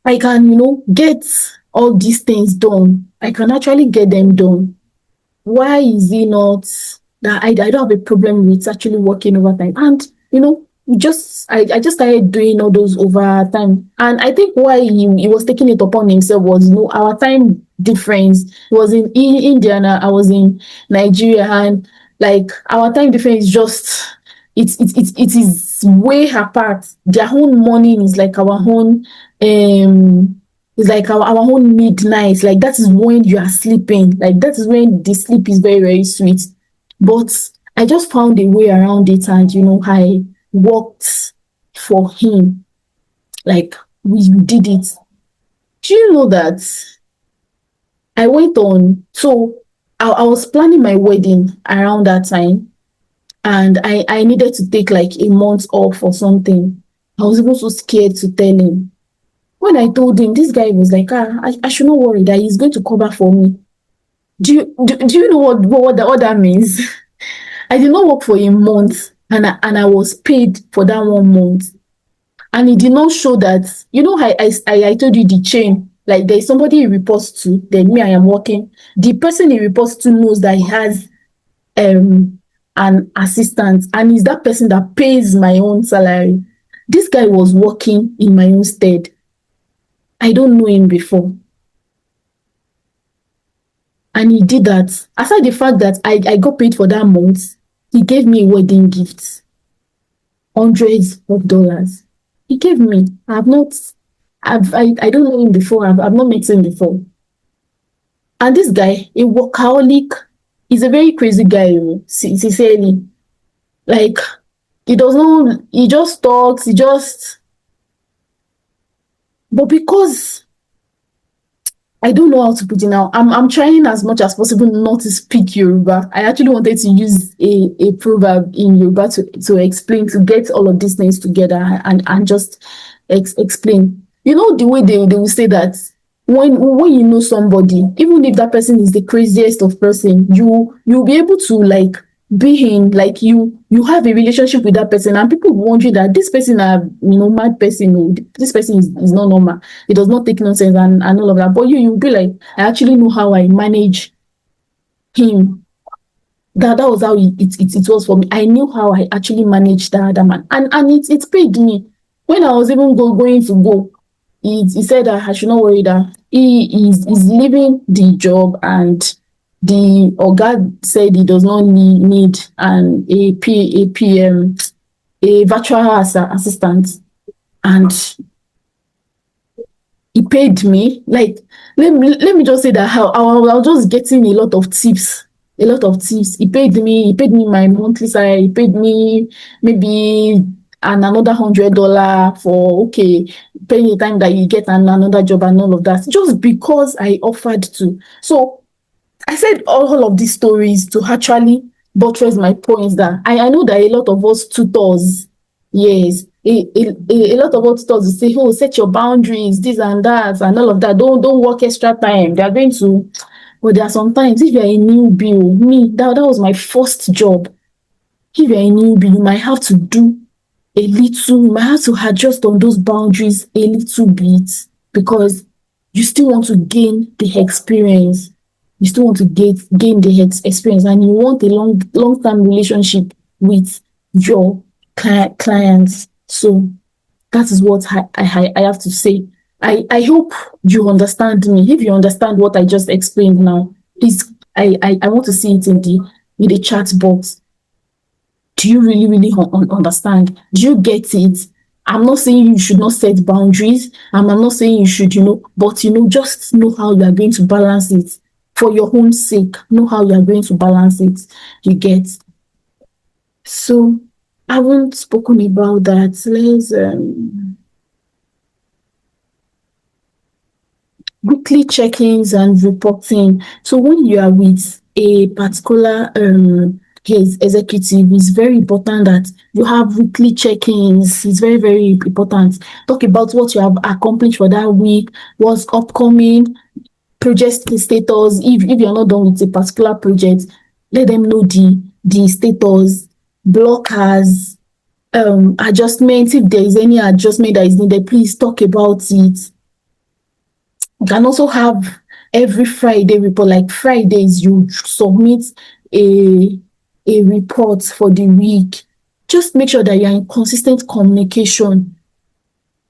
I can, get all these things done. I can actually get them done. Why is he not that I don't have a problem with actually working overtime? And I just started doing all those overtime. And I think why he was taking it upon himself was, our time difference. He was in India and I was in Nigeria, and like our time difference is just it is way apart. Their own morning is like our own it's like our own midnight. Like that is when you are sleeping. Like that is when the sleep is very, very sweet. But I just found a way around it, and I worked for him. Like we did it. Do you know that I went on? So I was planning my wedding around that time, and I needed to take like a month off or something. I was even so scared to tell him. When I told him, this guy was like, I should not worry that he's going to cover for me. Do you know what that means? I did not work for a month, and I was paid for that 1 month. And it did not show that, I told you the chain, like there's somebody he reports to, then me, I am working. The person he reports to knows that he has an assistant, and is that person that pays my own salary. This guy was working in my own stead. I don't know him before. And he did that. Aside the fact that I got paid for that month, he gave me a wedding gift. Hundreds of dollars. He gave me. I don't know him before. I've not met him before. And this guy, a workaholic, he's a very crazy guy, sincerely. Like, he just talks, but because I don't know how to put it now. I'm trying as much as possible not to speak Yoruba. I actually wanted to use a proverb in Yoruba to explain, to get all of these things together and just explain. You know the way they will say that when you know somebody, even if that person is the craziest of person, you'll be able to like be in, like you have a relationship with that person, and people wondering that this person mad person, or this person is not normal. It does not take nonsense and all of that. But you'll be like, I actually know how I manage him. That was how it was for me. I knew how I actually managed that other man, and it paid me. When I was even going to go, he said that I should not worry, that he is leaving the job, and the oga said he does not need a PM, a virtual assistant, and he paid me. Like, let me just say that how I was just getting a lot of tips. A lot of tips. He paid me my monthly salary. He paid me maybe another $100 for paying the time that you get another job and all of that. Just because I offered to. So I said all of these stories to actually buttress my points that I know that a lot of us tutors, yes, a lot of us tutors will say, oh, set your boundaries, this and that, and all of that. Don't work extra time. They are going to, but there are sometimes, if you are a newbie, that was my first job. If you are a newbie, you might have to do a little, you might have to adjust on those boundaries a little bit, because you still want to gain the experience. You still want to gain the experience, and you want a long-term relationship with your clients. So that is what I have to say. I hope you understand me. If you understand what I just explained now, please, I want to see it in the chat box. Do you really understand? Do you get it? I'm not saying you should not set boundaries. I'm not saying you should, but just know how you are going to balance it for your own sake. Know how you are going to balance it. You get. So I haven't spoken about that. Let's weekly check-ins and reporting. So when you are with a particular his executive, it's very important that you have weekly check-ins. It's very, very important. Talk about what you have accomplished for that week, what's upcoming, project status. If you're not done with a particular project, let them know the status, blockers, adjustments. If there is any adjustment that is needed, please talk about it. You can also have every Friday report. Like Fridays, you submit a report for the week. Just make sure that you're in consistent communication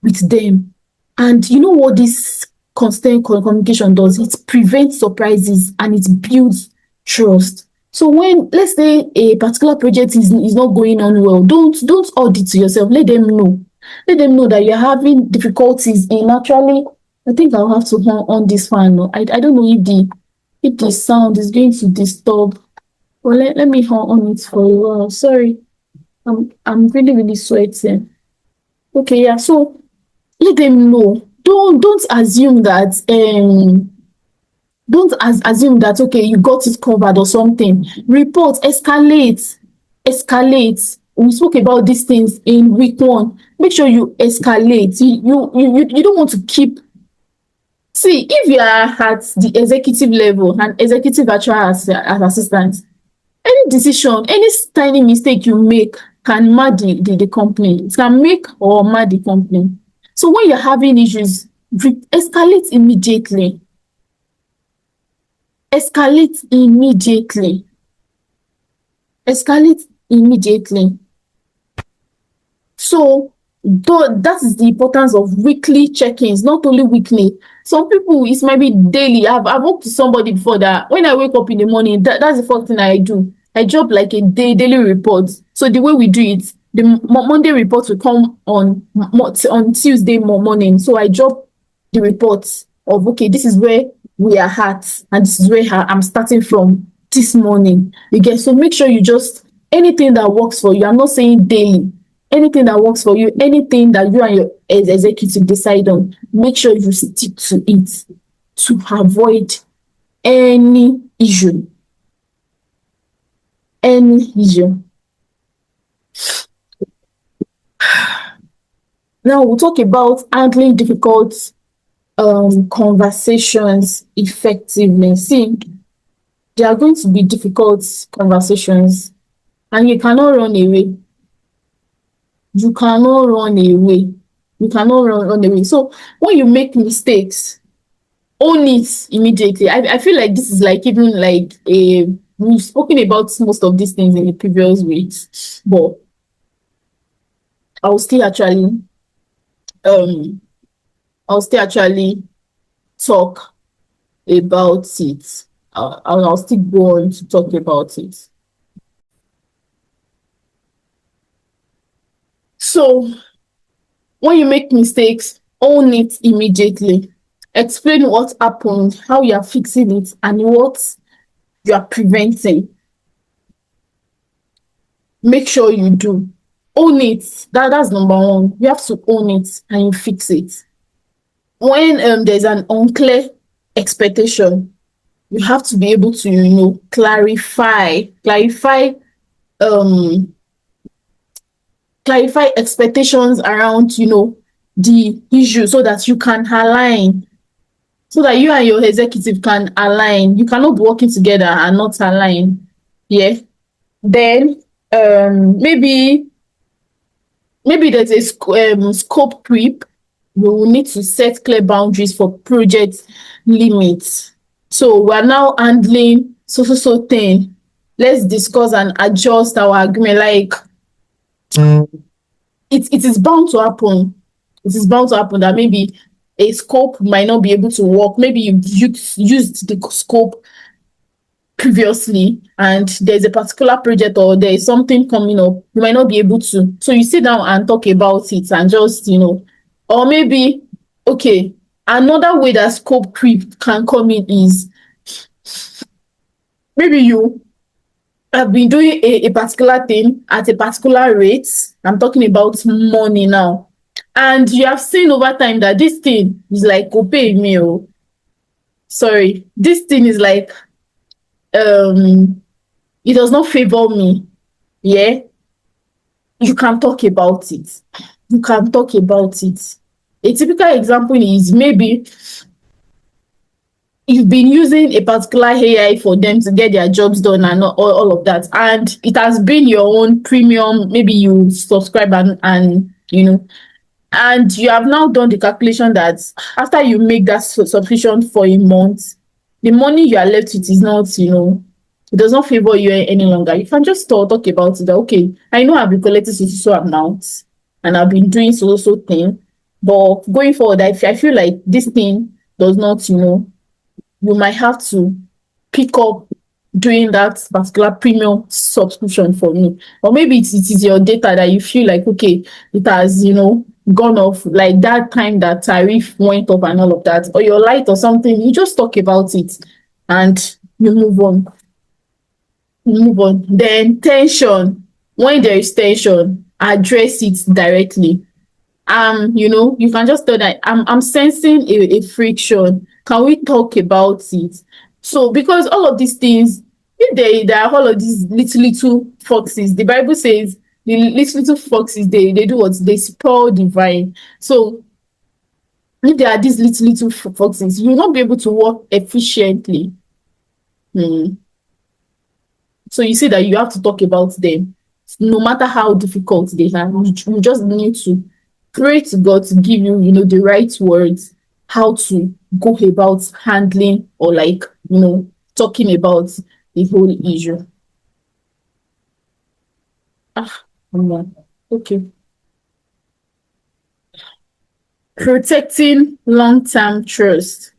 with them. And you know what this constant communication does? It prevents surprises and it builds trust. So when, let's say, a particular project is not going on well, don't audit to yourself. Let them know. Let them know that you're having difficulties in actually. I think I'll have to on this fan. I don't know if the sound is going to disturb. Well, let me on it for a while. Sorry. I'm really sweating. Okay, yeah. So let them know. Don't assume that assume that okay, you got it covered or something. Report, escalate. We spoke about these things in week 1. Make sure you escalate. You don't want to keep. See, if you are at the executive level and executive actual as assistant, any decision, any tiny mistake you make can mar the company. It can make or mar the company. So when you're having issues, escalate immediately. Escalate immediately. Escalate immediately. So that is the importance of weekly check-ins, not only weekly. Some people, it might be daily. I've worked with somebody before that when I wake up in the morning, that's the first thing I do. I drop like a daily report. So the way we do it, the Monday report will come on Tuesday morning. So I drop the reports of, okay, this is where we are at and this is where I'm starting from this morning. You get, so make sure you just, anything that works for you, I'm not saying daily, anything that works for you, anything that you and your executive decide on, make sure you stick to it to avoid any issue. Now we'll talk about handling difficult conversations effectively. See, there are going to be difficult conversations and you cannot run away. You cannot run away. So when you make mistakes, own it immediately. I feel like this is like even like we've spoken about most of these things in the previous weeks, but I'll still actually talk about it. I'll still go on to talk about it. So when you make mistakes, own it immediately. Explain what happened, how you are fixing it, and what you are preventing. Make sure you do. Own it. That's number 1. You have to own it and you fix it. When there's an unclear expectation, you have to be able to, clarify expectations around, the issue so that you can align, so that you and your executive can align. You cannot be working together and not align. Yeah. Then maybe there's a scope creep. We will need to set clear boundaries for project limits. So we're now handling so thing. Let's discuss and adjust our agreement. Like it is bound to happen. It is bound to happen that maybe a scope might not be able to work. Maybe you've used the scope previously and there's a particular project or there is something coming up, you might not be able to. So you sit down and talk about it and just, or maybe, okay, another way that scope creep can come in is maybe you have been doing a particular thing at a particular rate. I'm talking about money now. And you have seen over time that this thing is like, go pay me. Sorry, this thing is like, it does not favor me. Yeah, you can talk about it. A typical example is maybe you've been using a particular AI for them to get their jobs done and all of that, and it has been your own premium, maybe you subscribe and and you have now done the calculation that after you make that subscription for a month, the money you are left with is not, it does not favor you any longer. You can just talk about it that, okay, I know I've been collecting so amount and I've been doing so thing, but going forward, I feel like this thing does not, you might have to pick up doing that particular premium subscription for me. Or maybe it is your data that you feel like, okay, it has, gone off, like that time that tariff went up and all of that, or your light or something. You just talk about it and you move on. Then tension. When there is tension, address it directly. You can just tell that I'm sensing a friction. Can we talk about it? So because all of these things, if there are all of these little foxes, the Bible says the little foxes, they do what? They spoil the vine. So if there are these little foxes, you will not be able to work efficiently. So you see that you have to talk about them, no matter how difficult they are. You just need to pray to God to give you, the right words, how to go about handling or talking about the whole issue. Okay. Protecting long-term trust.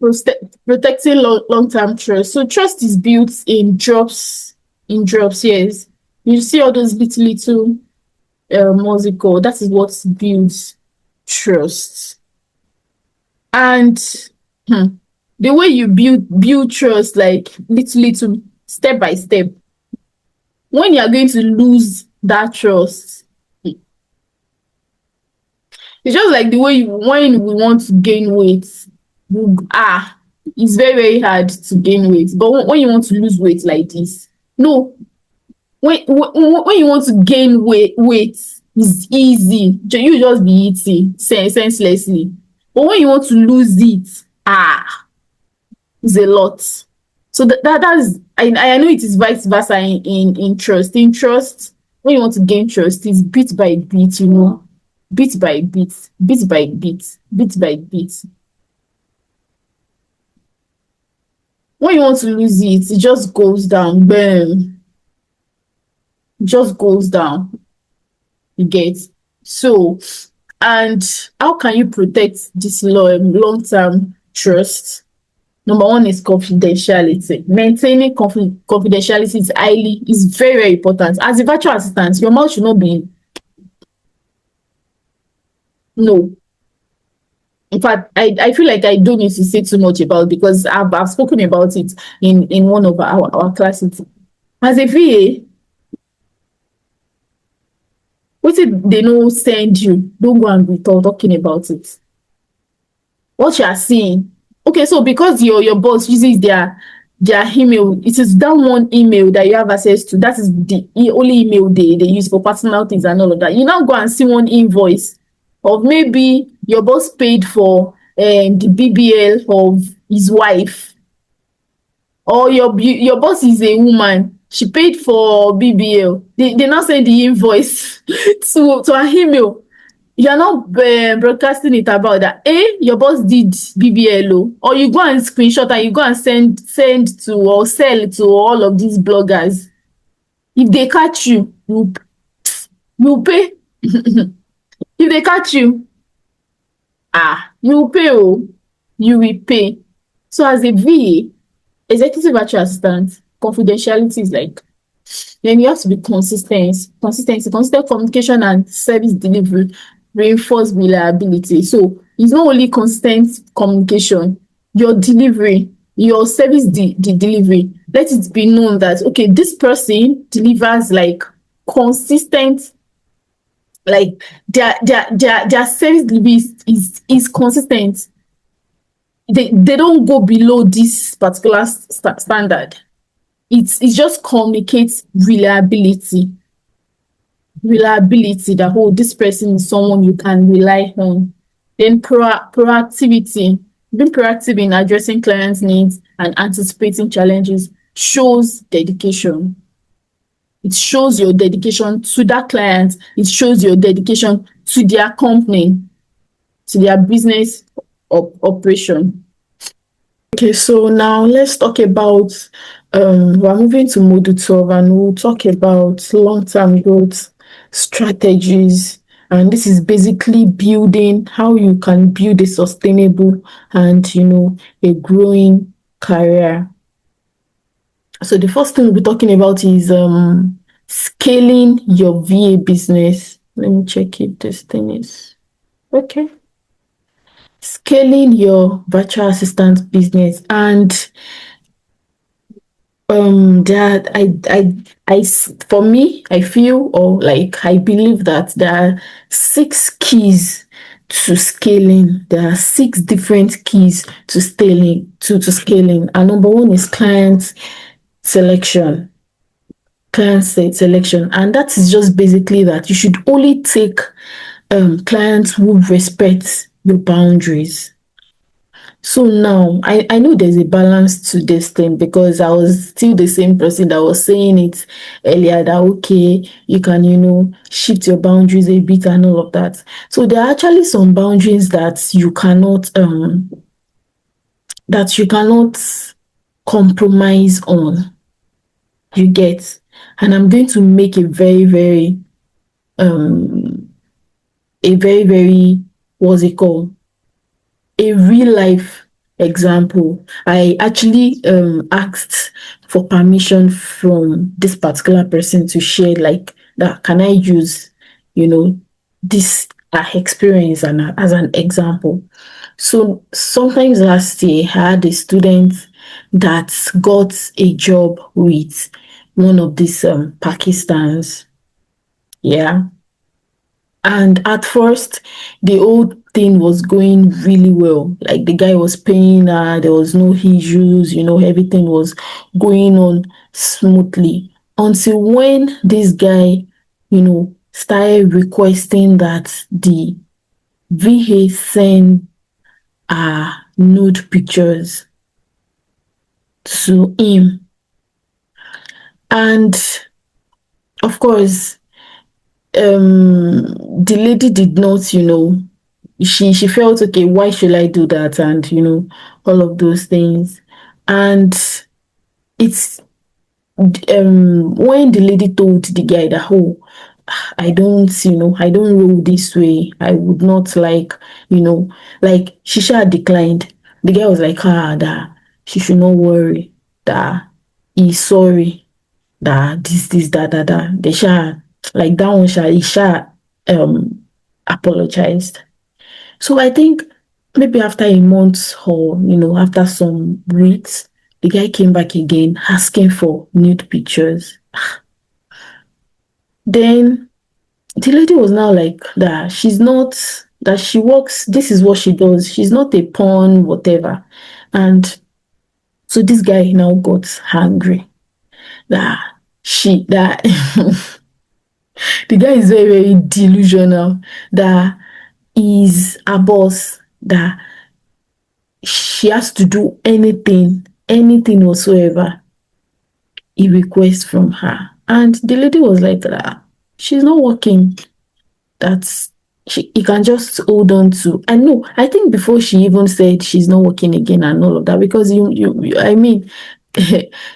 Protecting long-term trust. So trust is built in drops, yes. You see all those little musical, that is what builds trust. And the way you build trust, like little step by step. When you are going to lose that trust, it's just like the way when we want to gain weight, it's very hard to gain weight. But when you want to lose weight like this, no, when you want to gain weight, it's easy. You just be eating senselessly. But when you want to lose it, it's a lot. So that's I know it is vice versa in trust. In trust, when you want to gain trust, it's bit by bit, bit by bit, bit by bit, bit by bit. When you want to lose it, it just goes down. Boom. It just goes down. You get? So, and how can you protect this long-term trust? Number one is confidentiality. Maintaining confidentiality is very, very important. As a virtual assistant, your mouth should not be no. In fact, I feel like I don't need to say too much about it because I've spoken about it in one of our classes. As a VA, what if they no send you? Don't go and be talking about it. What you are seeing. Okay, so because your boss uses their email, it is that one email that you have access to. That is the only email they use for personal things and all of that. You now go and see one invoice of maybe your boss paid for the BBL of his wife, or your boss is a woman, she paid for BBL. They now send the invoice to her email. You are not broadcasting it about that. Your boss did BBL, or you go and screenshot and you go and send to or sell to all of these bloggers. If they catch you, you pay. If they catch you, you will pay. You will pay. So as a VA, executive virtual assistant, confidentiality is like, then you have to be consistent. Consistent communication and service delivery reinforce reliability. So it's not only consistent communication, your delivery, your service delivery. Let it be known that, okay, this person delivers like consistent, like their service delivery is consistent. They don't go below this particular standard. It just communicates reliability. reliability, that, oh, this person is someone you can rely on. Then proactivity, being proactive in addressing clients' needs and anticipating challenges shows dedication. It shows your dedication to that client. It shows your dedication to their company, to their business operation. Okay, so now let's talk about, we're moving to module 12, and we'll talk about long-term growth strategies. And this is basically building how you can build a sustainable and, a growing career. So the first thing we'll be talking about is scaling your VA business. Let me check if this thing is okay. Scaling your virtual assistant business. And that for me, I feel, or like I believe, that there are 6 keys to scaling. There are 6 different keys to scaling. And number 1 is client selection. And that is just basically that you should only take clients who respect your boundaries. So now I know there's a balance to this thing, because I was still the same person that was saying it earlier, that okay, you can shift your boundaries a bit and all of that. So there are actually some boundaries that you cannot compromise on. You get? And I'm going to make a very, very what's it called? A real life example. I actually asked for permission from this particular person to share, like, that can I use this experience as an example. So sometimes last year I had a student that got a job with one of these Pakistans. Yeah. And at first, the whole thing was going really well. Like, the guy was paying her, there was no issues, everything was going on smoothly. Until when this guy, started requesting that the VA send nude pictures to him. And of course, the lady did not, she felt, okay, why should I do that? And all of those things. And it's when the lady told the guy that, oh, I don't roll this way, I would not like she should declined. The guy was like, that she should not worry, that he's sorry, that this that they shall, like, that one shall, he shall apologized. So I think maybe after a month, or after some weeks, the guy came back again asking for nude pictures. Then the lady was now like, that she's not, that she works, this is what she does, she's not a pawn, whatever. And so this guy now got angry, that the guy is very, very delusional, that is a boss, that she has to do anything whatsoever he requests from her. And the lady was like, that she's not working, that he can just hold on to. And no, I think before she even said she's not working again and all of that, because I mean,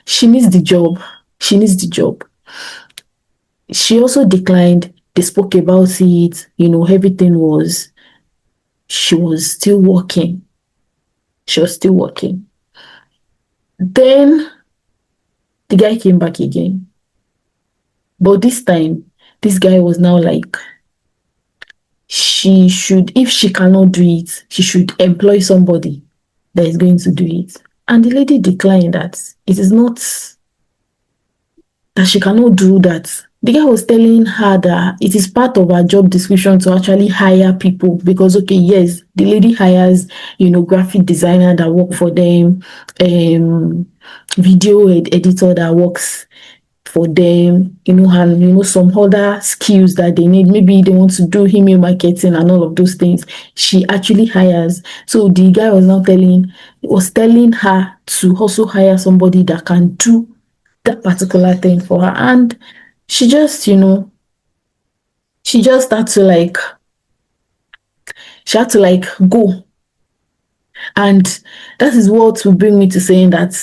she needs the job. She needs the job. She also declined. They spoke about it. Everything was, she was still working. Then the guy came back again. But this time, this guy was now like, she should, if she cannot do it, she should employ somebody that is going to do it. And the lady declined that it is not, that she cannot do that. The guy was telling her that it is part of her job description to actually hire people, because, okay, yes, the lady hires, graphic designer that work for them, video editor that works for them, and some other skills that they need. Maybe they want to do email marketing and all of those things. She actually hires. So the guy was telling her to also hire somebody that can do that particular thing for her. And she just, she just had to like she had to like go. And that is what will bring me to saying that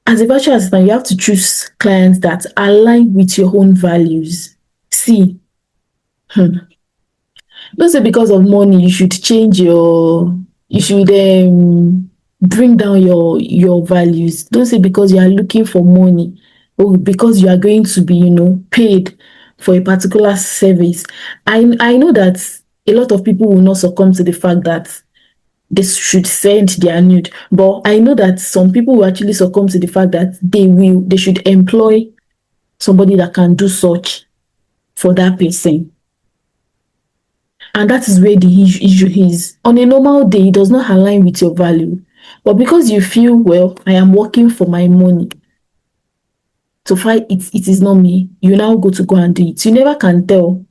as a virtual assistant, you have to choose clients that align with your own values. See, don't say because of money you should you should bring down your values. Don't say because you are looking for money or because you are going to be, paid for a particular service. I know that a lot of people will not succumb to the fact that they should send their nude. But I know that some people will actually succumb to the fact that they should employ somebody that can do such for that person. And that is where the issue is. On a normal day, it does not align with your value. But because you feel, well, I am working for my money, so far it is not me, you now go and do it. You never can tell.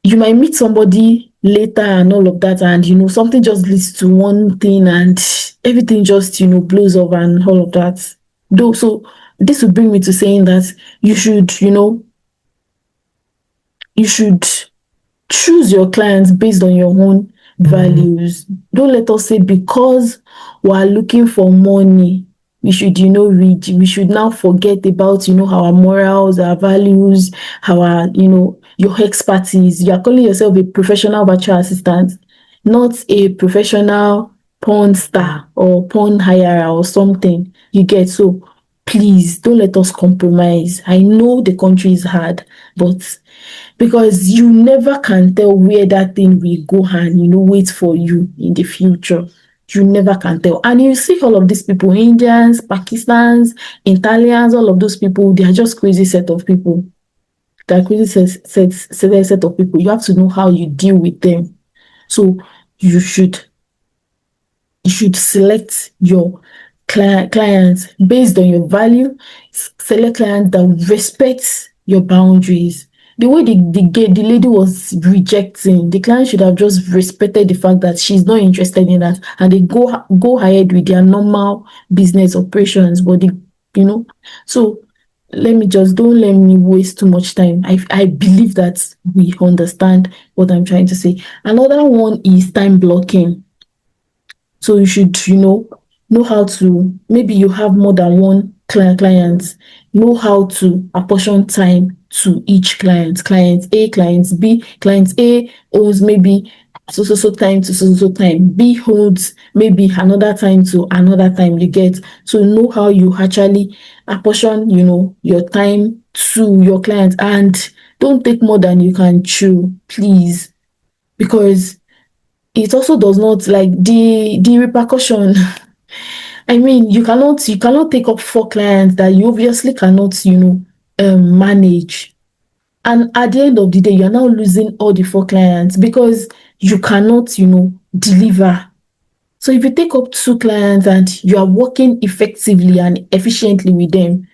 You might meet somebody later and all of that, and something just leads to one thing and everything just blows up and all of that. Though, so this would bring me to saying that you should choose your clients based on your own values. Don't let us say because we are looking for money, we should, we should now forget about, our morals, our values, our, your expertise. You are calling yourself a professional virtual assistant, not a professional porn star or porn hirer or something. You get? So please don't let us compromise. I know the country is hard, but because you never can tell where that thing will go and wait for you in the future. You never can tell. And you see all of these people, Indians, Pakistans, Italians, all of those people, they are just crazy set of people. They are crazy set of people. You have to know how you deal with them. So you should select your clients based on your value. Select clients that respect your boundaries. The way the lady was rejecting, the client should have just respected the fact that she's not interested in that, and they go ahead with their normal business operations. But so don't let me waste too much time. I believe that we understand what I'm trying to say. Another one is time blocking. So you should, know how to, maybe you have more than one client, know how to apportion time to each client. Client A, client B. Client A owes maybe so time to so time. B holds maybe another time to another time. You get? So know how you actually apportion, your time to your client, and don't take more than you can chew, please, because it also does not, like, the repercussion. I mean, you cannot take up 4 clients that you obviously cannot, manage. And at the end of the day, you're now losing all the 4 clients because you cannot, deliver. So if you take up 2 clients and you are working effectively and efficiently with them,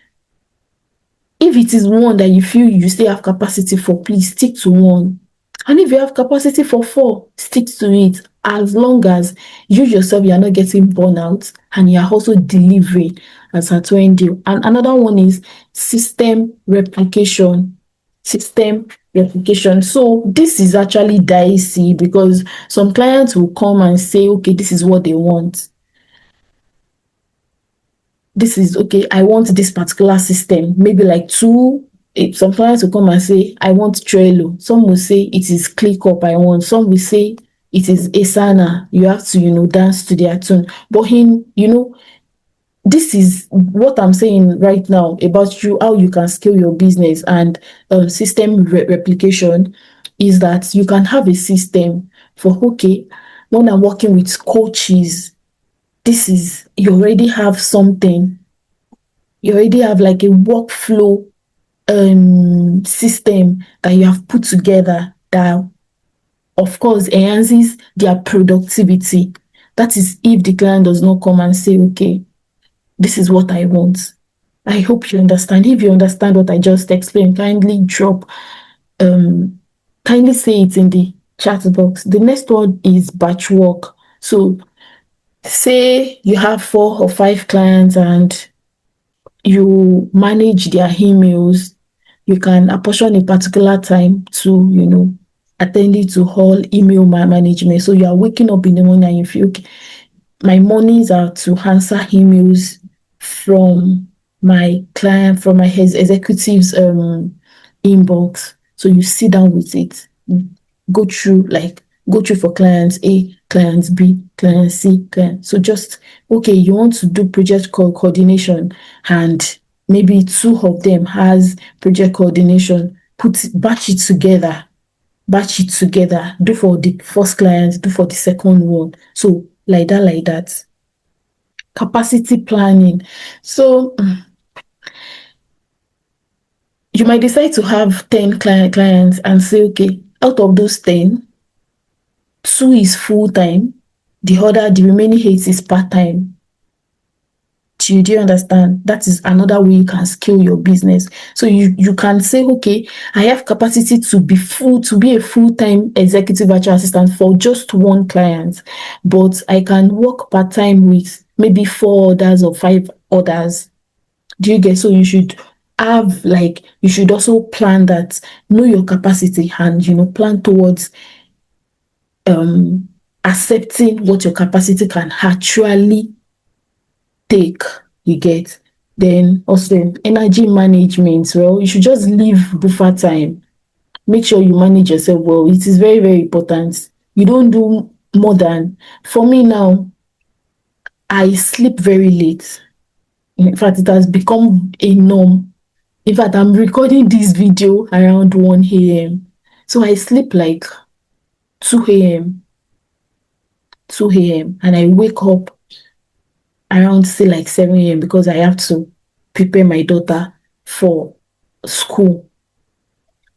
if it is one that you feel you still have capacity for, please stick to one. And if you have capacity for 4, stick to it, as long as you yourself, you are not getting burnout and you are also delivering as at when due. And another one is system replication. System replication. So this is actually dicey because some clients will come and say, okay, this is what they want. This is okay, I want this particular system, maybe like 2. Some clients will come and say, I want Trello. Some will say it is ClickUp I want. Some will say it is Asana. You have to, dance to their tune. But this is what I'm saying right now about how you can scale your business and system replication is that you can have a system for, okay, when I'm working with coaches, you already have something. You already have like a workflow system that you have put together that, of course, enhances their productivity. That is if the client does not come and say, okay, this is what I want. I hope you understand. If you understand what I just explained, kindly say it in the chat box. The next one is batch work. So say you have 4 or 5 clients and you manage their emails, you can apportion a particular time to, attending to all email management. So you are waking up in the morning and you feel, okay, my mornings are to answer emails from my client, from my executive's inbox. So you sit down with it, go through go through for clients A, clients B, client C, client. So just okay, you want to do project coordination and maybe 2 of them has project coordination, batch it together, do for the first client, do for the second one. So like that. Capacity planning. So you might decide to have 10 clients and say, okay, out of those 10, 2 is full time, the remaining 8 is part time. Do you understand? That is another way you can scale your business. So you can say, okay, I have capacity to be a full-time executive virtual assistant for just 1 client, but I can work part-time with maybe 4 others or 5 others. Do you get? So you should you should also plan that, know your capacity and plan towards accepting what your capacity can actually take. You get? Then also energy management. Well, you should just leave buffer time. Make sure you manage yourself well. It is very, very important. You don't do more than, for me now, I sleep very late. In fact, it has become a norm. In fact, I'm recording this video around 1 a.m. So I sleep like 2 a.m. 2 a.m. and I wake up around say like 7 a.m. because I have to prepare my daughter for school.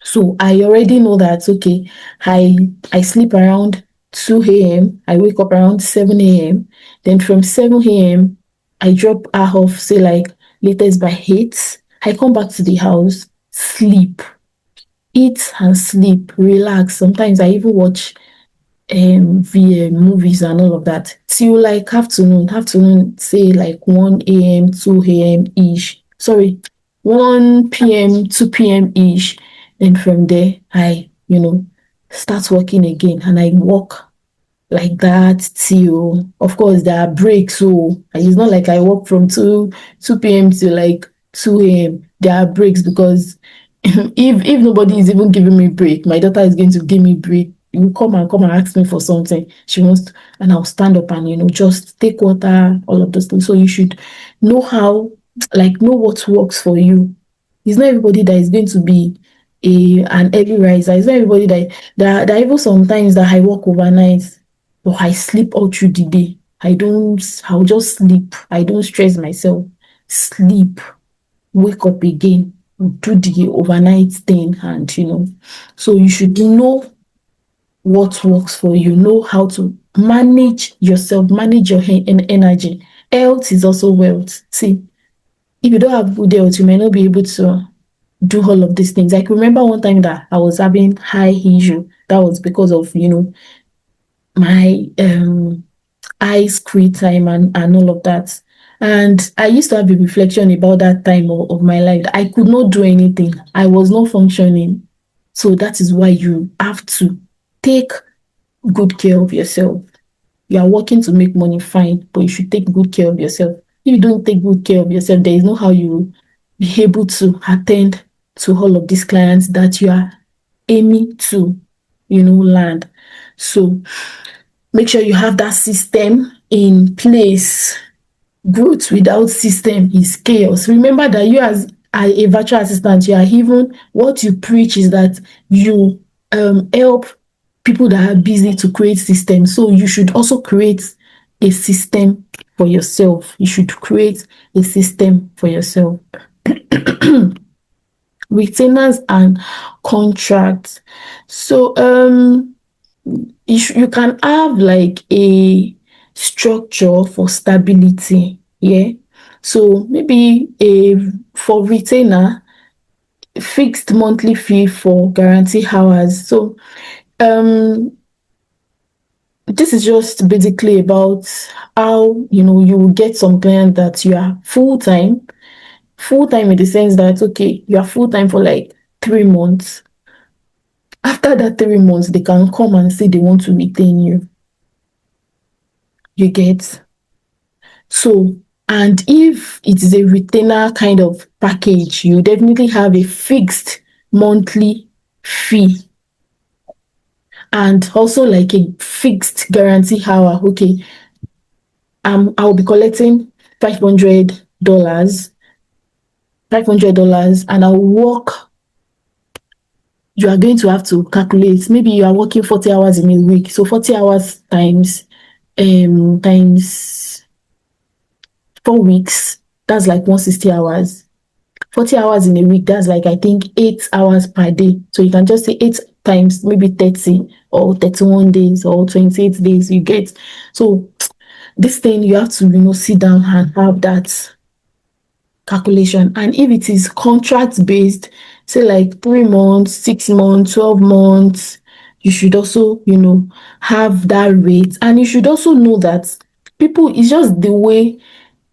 So I already know that okay, I sleep around 2 a.m. I wake up around 7 a.m. Then from 7 a.m. I drop her off, say like latest by 8. I come back to the house, sleep, eat and sleep, relax. Sometimes I even watch via movies and all of that till like afternoon, say like 1 a.m., 2 a.m. ish. Sorry, 1 p.m., 2 p.m. ish. Then from there, I, start working again and I work like that till, of course, there are breaks. So it's not like I work from 2 p.m. to like 2 a.m. There are breaks because if nobody is even giving me break, my daughter is going to give me break. You come and ask me for something. She wants to, and I'll stand up and just take water, all of those things. So you should know know what works for you. It's not everybody that is going to be an early riser. It's not everybody that even sometimes that I work overnight, but I sleep all through the day. I'll just sleep. I don't stress myself. Sleep, wake up again, do the overnight thing, and so you should know what works for you, know how to manage yourself, manage your energy. Health is also wealth. See, if you don't have good health, you may not be able to do all of these things. I can remember one time that I was having high issue. That was because of my eye screen time and all of that. And I used to have a reflection about that time of my life. I could not do anything. I was not functioning. So that is why you have to take good care of yourself. You are working to make money, fine, but you should take good care of yourself. If you don't take good care of yourself, there is no how you will be able to attend to all of these clients that you are aiming to, land. So make sure you have that system in place. Growth without system is chaos. Remember that you as a virtual assistant, you are even, what you preach is that you help people that are busy to create systems. So you should also create a system for yourself. You should create a system for yourself. Retainers and contracts. So you can have like a structure for stability. Yeah. So maybe a for retainer, fixed monthly fee for guarantee hours. So um this is just basically about how you will get some client that you are full time in the sense that okay, you are full time for like 3 months. After that 3 months, they can come and say they want to retain you. You get? So, and if it is a retainer kind of package, you definitely have a fixed monthly fee and also like a fixed guarantee hour. Okay, I'll be collecting $500, $500, and I'll work. You are going to have to calculate. Maybe you are working 40 hours in a week, so 40 hours times 4 weeks. That's like 160 hours. 40 hours in a week, that's like I think 8 hours per day. So you can just say 8 times maybe 30 or 31 days or 28 days, you get. So this thing you have to sit down and have that calculation. And if it is contract based, say like 3 months, 6 months, 12 months, you should also have that rate. And you should also know that people, it's just the way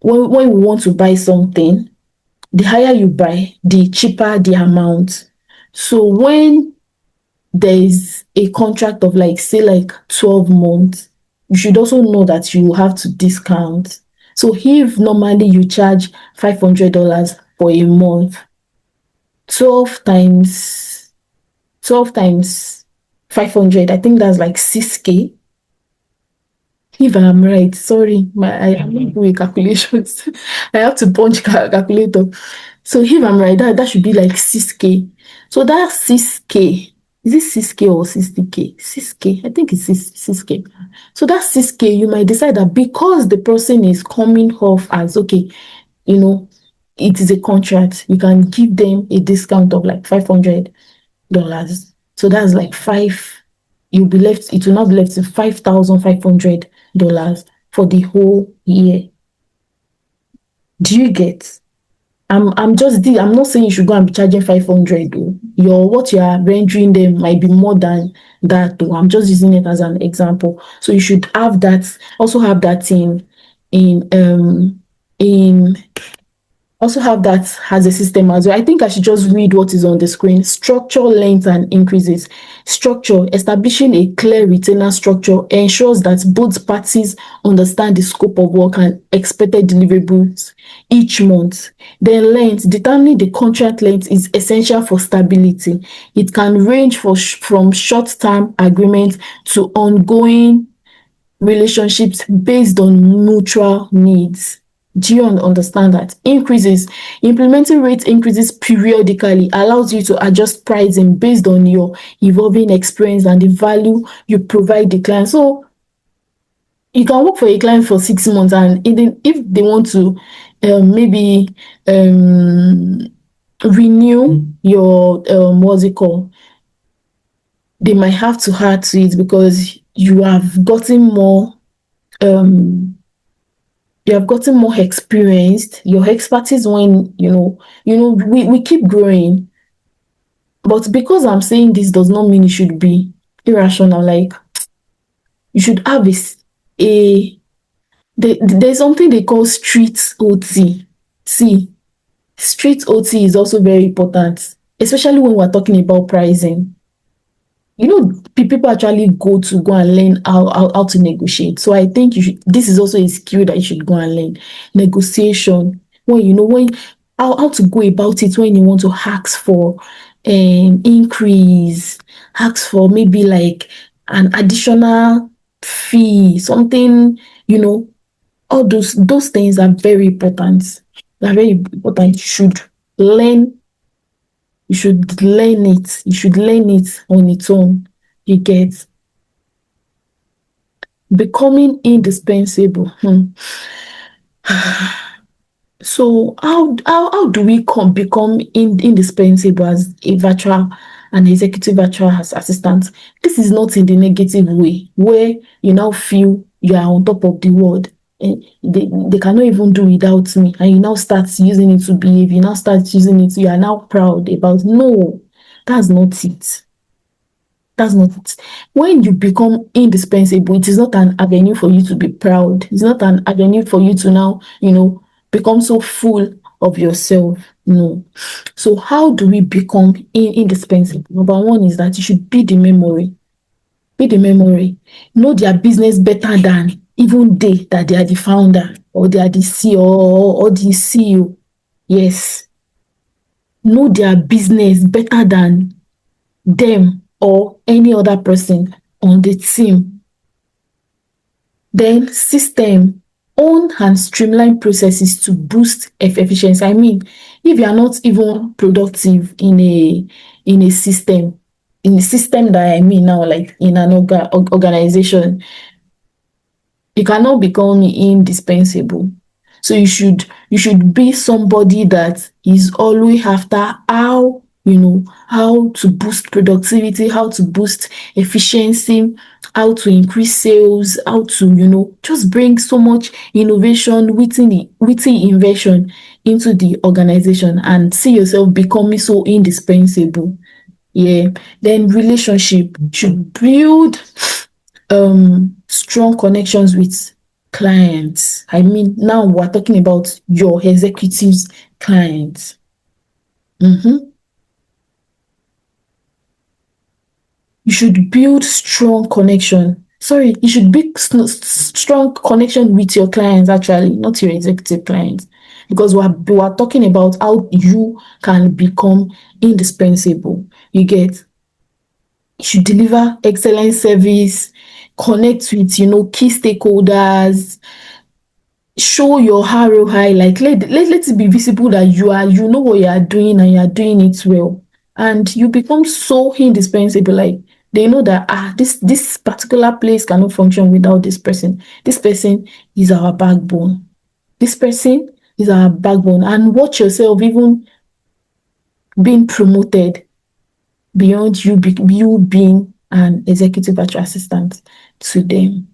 when we want to buy something, the higher you buy, the cheaper the amount. So when there is a contract of like say like 12 months, you should also know that you have to discount. So if normally you charge $500 for a month, 12 times 12 times 500, I think that's like 6K. If I'm right, sorry, I am not doing calculations. I have to punch calculator. So if I'm right, that should be like 6K. So that 6K, is it 6K or 60K? 6K, I think it's 6K. So that 6K, you might decide that because the person is coming off as okay, it is a contract, you can give them a discount of like $500. So that's like it will not be left to $5,500 for the whole year. Do you get? I'm not saying you should go and be charging 500 though. What you are rendering them might be more than that though. I'm just using it as an example. So you should also have that in also have that as a system as well. I think I should just read what is on the screen. Structure, length, and increases. Structure, establishing a clear retainer structure ensures that both parties understand the scope of work and expected deliverables each month. Then length, determining the contract length is essential for stability. It can range from short-term agreements to ongoing relationships based on mutual needs. Do you understand that? Increases. Implementing rate increases periodically allows you to adjust pricing based on your evolving experience and the value you provide the client. So you can work for a client for 6 months, and if they want to maybe renew your what's it called, they might have to add to it because you have gotten more experienced, your expertise when we keep growing. But because I'm saying this does not mean it should be irrational. Like you should have there's something they call street OT. See, street OT is also very important, especially when we're talking about pricing. People actually go and learn how to negotiate. So I think this is also a skill that you should go and learn. Negotiation, when how to go about it when you want to ask for increase, ask for maybe like an additional fee, something, all those things are very important. They're very important. Learn you should learn it. You should learn it on its own. You get? Becoming indispensable. So how do we become indispensable as an executive virtual assistant? This is not in the negative way where you now feel you are on top of the world. They cannot even do without me, and you now start using it to behave, you now start using it, you are now proud about. No, that's not it. That's not it. When you become indispensable, it is not an avenue for you to be proud. It's not an avenue for you to now, become so full of yourself. No. So how do we become indispensable? Number one is that you should be the memory. Be the memory. Know their business better than even that they are the founder, or they are the CEO, or the CEO. Yes. Know their business better than them or any other person on the team. Then system, own and streamline processes to boost efficiency. I mean, if you are not even productive in a system, in the system that I mean now, like in an organization, you cannot become indispensable. So you should be somebody that is always after how to boost productivity, how to boost efficiency, how to increase sales, how to just bring so much innovation, witty invention into the organization, and see yourself becoming so indispensable. Yeah. Then relationship should build strong connections with clients. I mean, now we're talking about your executives clients. You should build strong connection. Sorry, you should build strong connection with your clients, actually, not your executive clients. Because we're talking about how you can become indispensable. You get, you should deliver excellent service, connect with key stakeholders, show your ROI, like let it be visible that you know what you are doing, and you are doing it well, and you become so indispensable. Like, they know that this particular place cannot function without this person. This person is our backbone. This person is our backbone. And watch yourself even being promoted beyond you being an executive virtual assistant to them.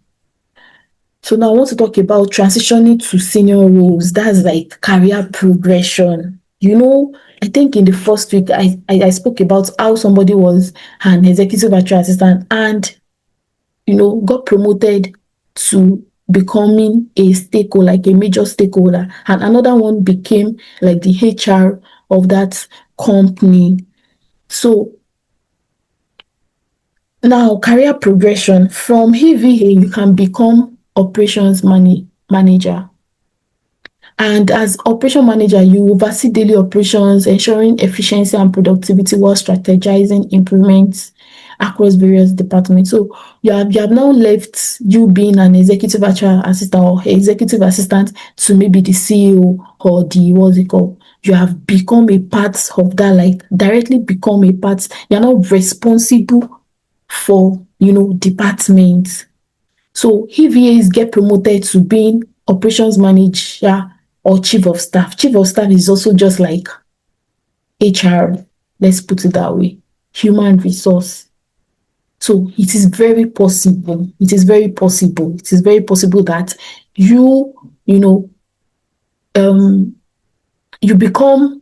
So now I want to talk about transitioning to senior roles. That's like career progression. I think in the first week I spoke about how somebody was an executive virtual assistant and got promoted to becoming a stakeholder, like a major stakeholder, and another one became like the HR of that company. So now, career progression from EVA, you can become operations manager. And as operation manager, you oversee daily operations, ensuring efficiency and productivity while strategizing improvements across various departments. So you have now left you being an executive virtual assistant or executive assistant to maybe the CEO or the what's it called. You have become a part of that, like directly become a part. You're not responsible for departments. So EVAs get promoted to being operations manager or chief of staff. Chief of staff is also just like HR, let's put it that way, human resource. So it is very possible. It is very possible. It is very possible that you become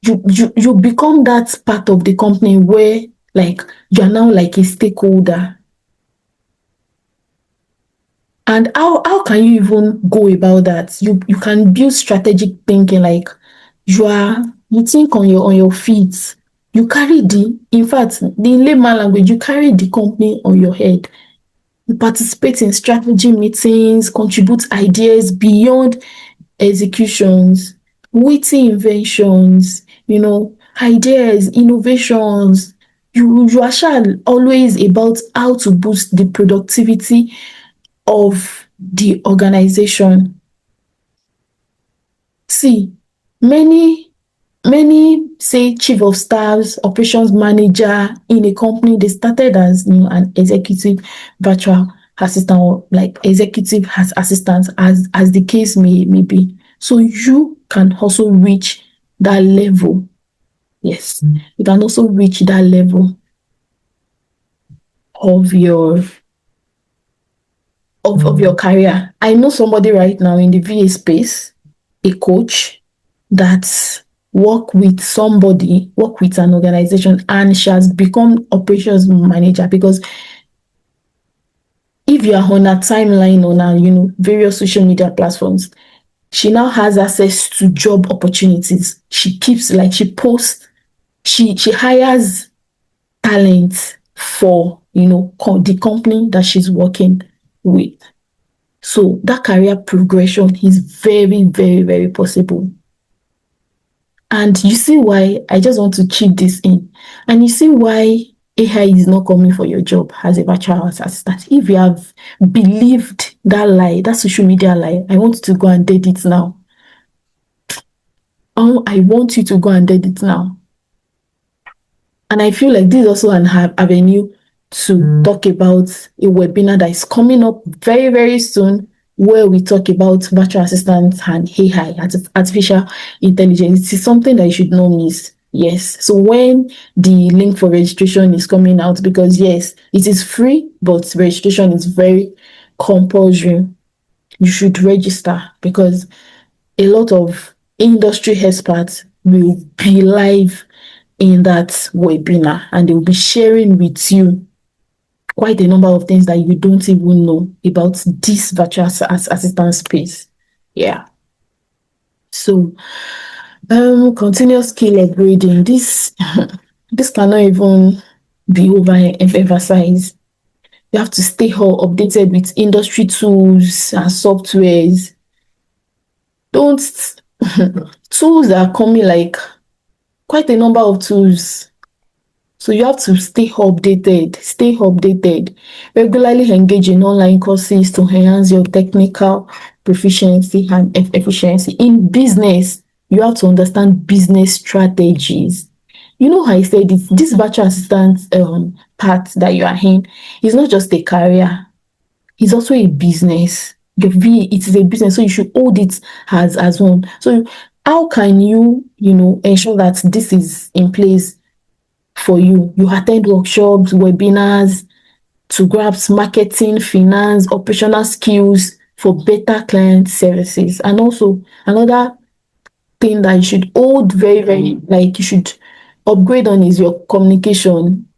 you become that part of the company where, like, you're now like a stakeholder. And how can you even go about that? You can build strategic thinking, like you think on your feet. You carry in fact, the layman language, you carry the company on your head. You participate in strategy meetings, contribute ideas beyond executions, witty inventions, ideas, innovations. You are always about how to boost the productivity of the organization. See, many say chief of staffs, operations manager in a company, they started as an executive virtual assistant, or like executive assistant, as the case may be. So you can also reach that level. Yes, you can also reach that level of of your career. I know somebody right now in the VA space, a coach that work with an organization, and she has become operations manager because if you are on a timeline on a various social media platforms, she now has access to job opportunities. She keeps like she posts, she hires talent for the company that she's working with. So that career progression is very, very, very possible. And you see why I just want to chip this in. And you see why AI is not coming for your job as a virtual assistant. If you have believed that lie, that social media lie, I want you to go and dead it now. Oh, I want you to go and dead it now. And I feel like this is also an avenue to talk about a webinar that is coming up very, very soon, where we talk about virtual assistants and AI, artificial intelligence. It is something that you should not miss. Yes. So when the link for registration is coming out, because yes, it is free, but registration is very compulsory. You should register because a lot of industry experts will be live in that webinar, and they will be sharing with you quite a number of things that you don't even know about this virtual assistant space. Yeah. So, continuous skill upgrading. This cannot even be overemphasized. You have to stay updated with industry tools and softwares. Don't tools are coming, like quite a number of tools. So you have to stay updated, regularly engage in online courses to enhance your technical proficiency and efficiency. In business, you have to understand business strategies. You know how I said this virtual assistant part that you are in is not just a career, it's also a business. It is a business, so you should hold it as one. So how can you ensure that this is in place for you? You attend workshops, webinars to grasp marketing, finance, operational skills for better client services. And also another thing that you should hold very, very, like you should upgrade on, is your communication.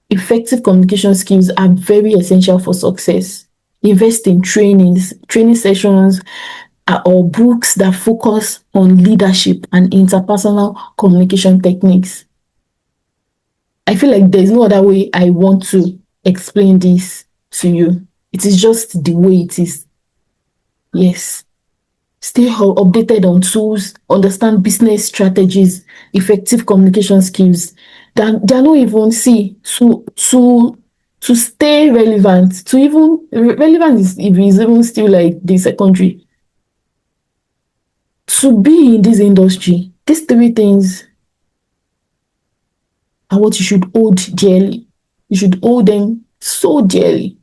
Effective communication skills are very essential for success. Invest in training sessions, or books that focus on leadership and interpersonal communication techniques. I feel like there's no other way I want to explain this to you. It is just the way it is. Yes. Stay updated on tools, understand business strategies, effective communication skills. They're not even to stay relevant. To even relevant is even still like the secondary. To be in this industry, these three things are what you should hold dearly. You should hold them so dearly.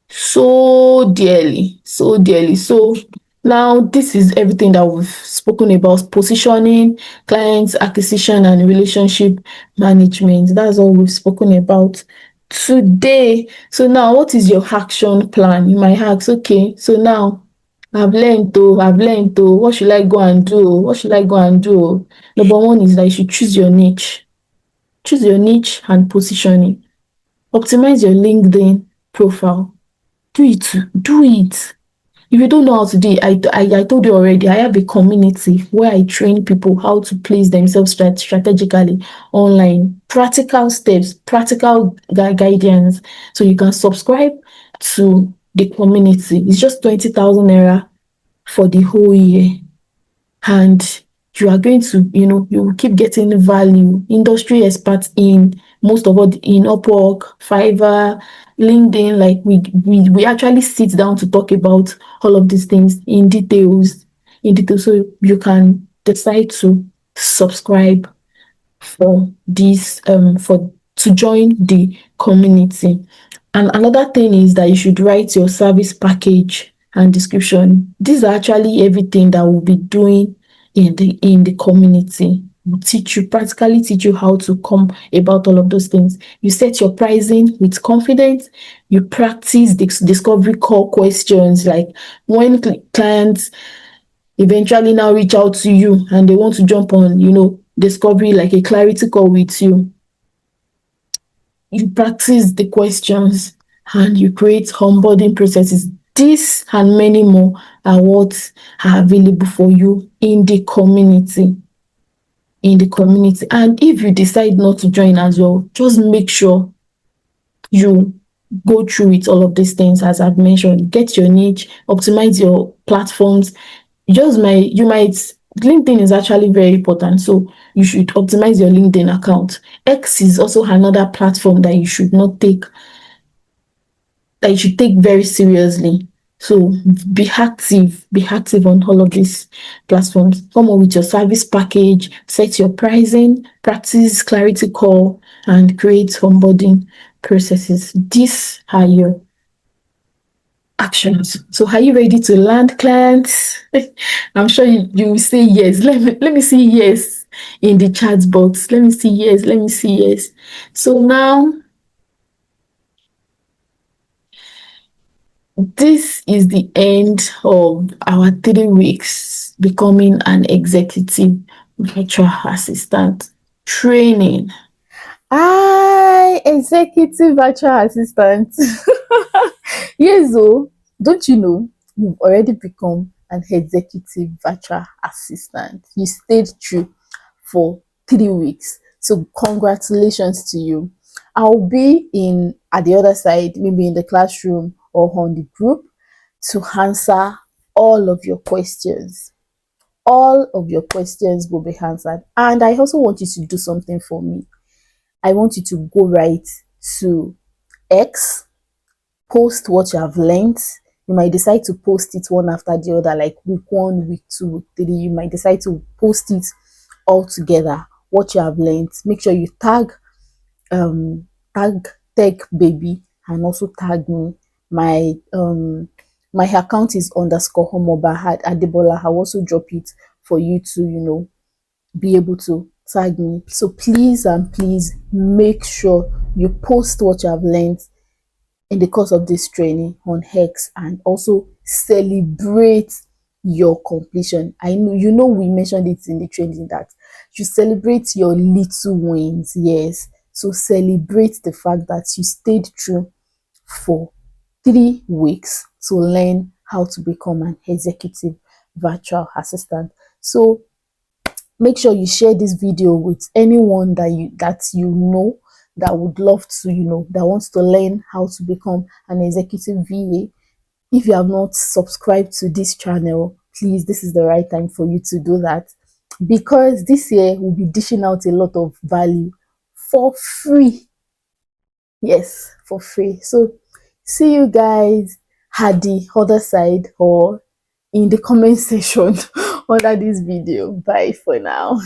So dearly. So dearly. So now this is everything that we've spoken about: positioning, clients acquisition, and relationship management. That's all we've spoken about today. So now, what is your action plan? You might ask, okay, so now I've learned to, what should I go and do? What should I go and do? Number one is that you should choose your niche. Choose your niche and positioning. Optimize your LinkedIn profile. Do it. If you don't know how to do it, I told you already, I have a community where I train people how to place themselves strategically online. Practical steps, practical guidance. So you can subscribe to the community. It's just 20,000 naira for the whole year. And you are going to, you will keep getting value. Industry experts in most of all, in Upwork, Fiverr, LinkedIn, like we actually sit down to talk about all of these things in details, so you can decide to subscribe for this to join the community. And another thing is that you should write your service package and description. These are actually everything that we'll be doing in the community. practically teach you how to come about all of those things. You set your pricing with confidence. You practice discovery call questions, like when clients eventually now reach out to you and they want to jump on, discovery, like a clarity call with you. You practice the questions and you create onboarding processes. This and many more are what are available for you in the community. And if you decide not to join as well, just make sure you go through with all of these things as I've mentioned. Get your niche, optimize your platforms. You might LinkedIn is actually very important, so you should optimize your LinkedIn account. X is also another platform that you should take very seriously. So be active on all of these platforms. Come up with your service package, set your pricing, practice clarity call, and create onboarding processes. These are your actions. So are you ready to land clients? I'm sure you will say yes. Let me see yes in the chat box. Let me see yes. So now, this is the end of our 3 weeks becoming an executive virtual assistant training. Executive virtual assistant. Yes, oh, don't you know you've already become an executive virtual assistant? You stayed true for 3 weeks. So congratulations to you. I'll be in at the other side, maybe in the classroom or on the group, to answer all of your questions. All of your questions will be answered. And I also want you to do something for me. I want you to go right to X, post what you have learned. You might decide to post it one after the other, like week 1, week 2, week 3. You might decide to post it all together, what you have learned. Make sure you tag tech baby and also tag me. My account is _homoba Adebola. I'll also drop it for you to be able to tag me. So please and please make sure you post what you have learned in the course of this training on X, and also celebrate your completion. I know we mentioned it in the training that you celebrate your little wins. Yes, so celebrate the fact that you stayed true for 3 weeks to learn how to become an executive virtual assistant. So make sure you share this video with anyone that you know that would love to, that wants to learn how to become an executive VA. If you have not subscribed to this channel, please, this is the right time for you to do that, because this year we'll be dishing out a lot of value for free. Yes, for free. So see you guys at the other side or in the comment section under this video. Bye for now.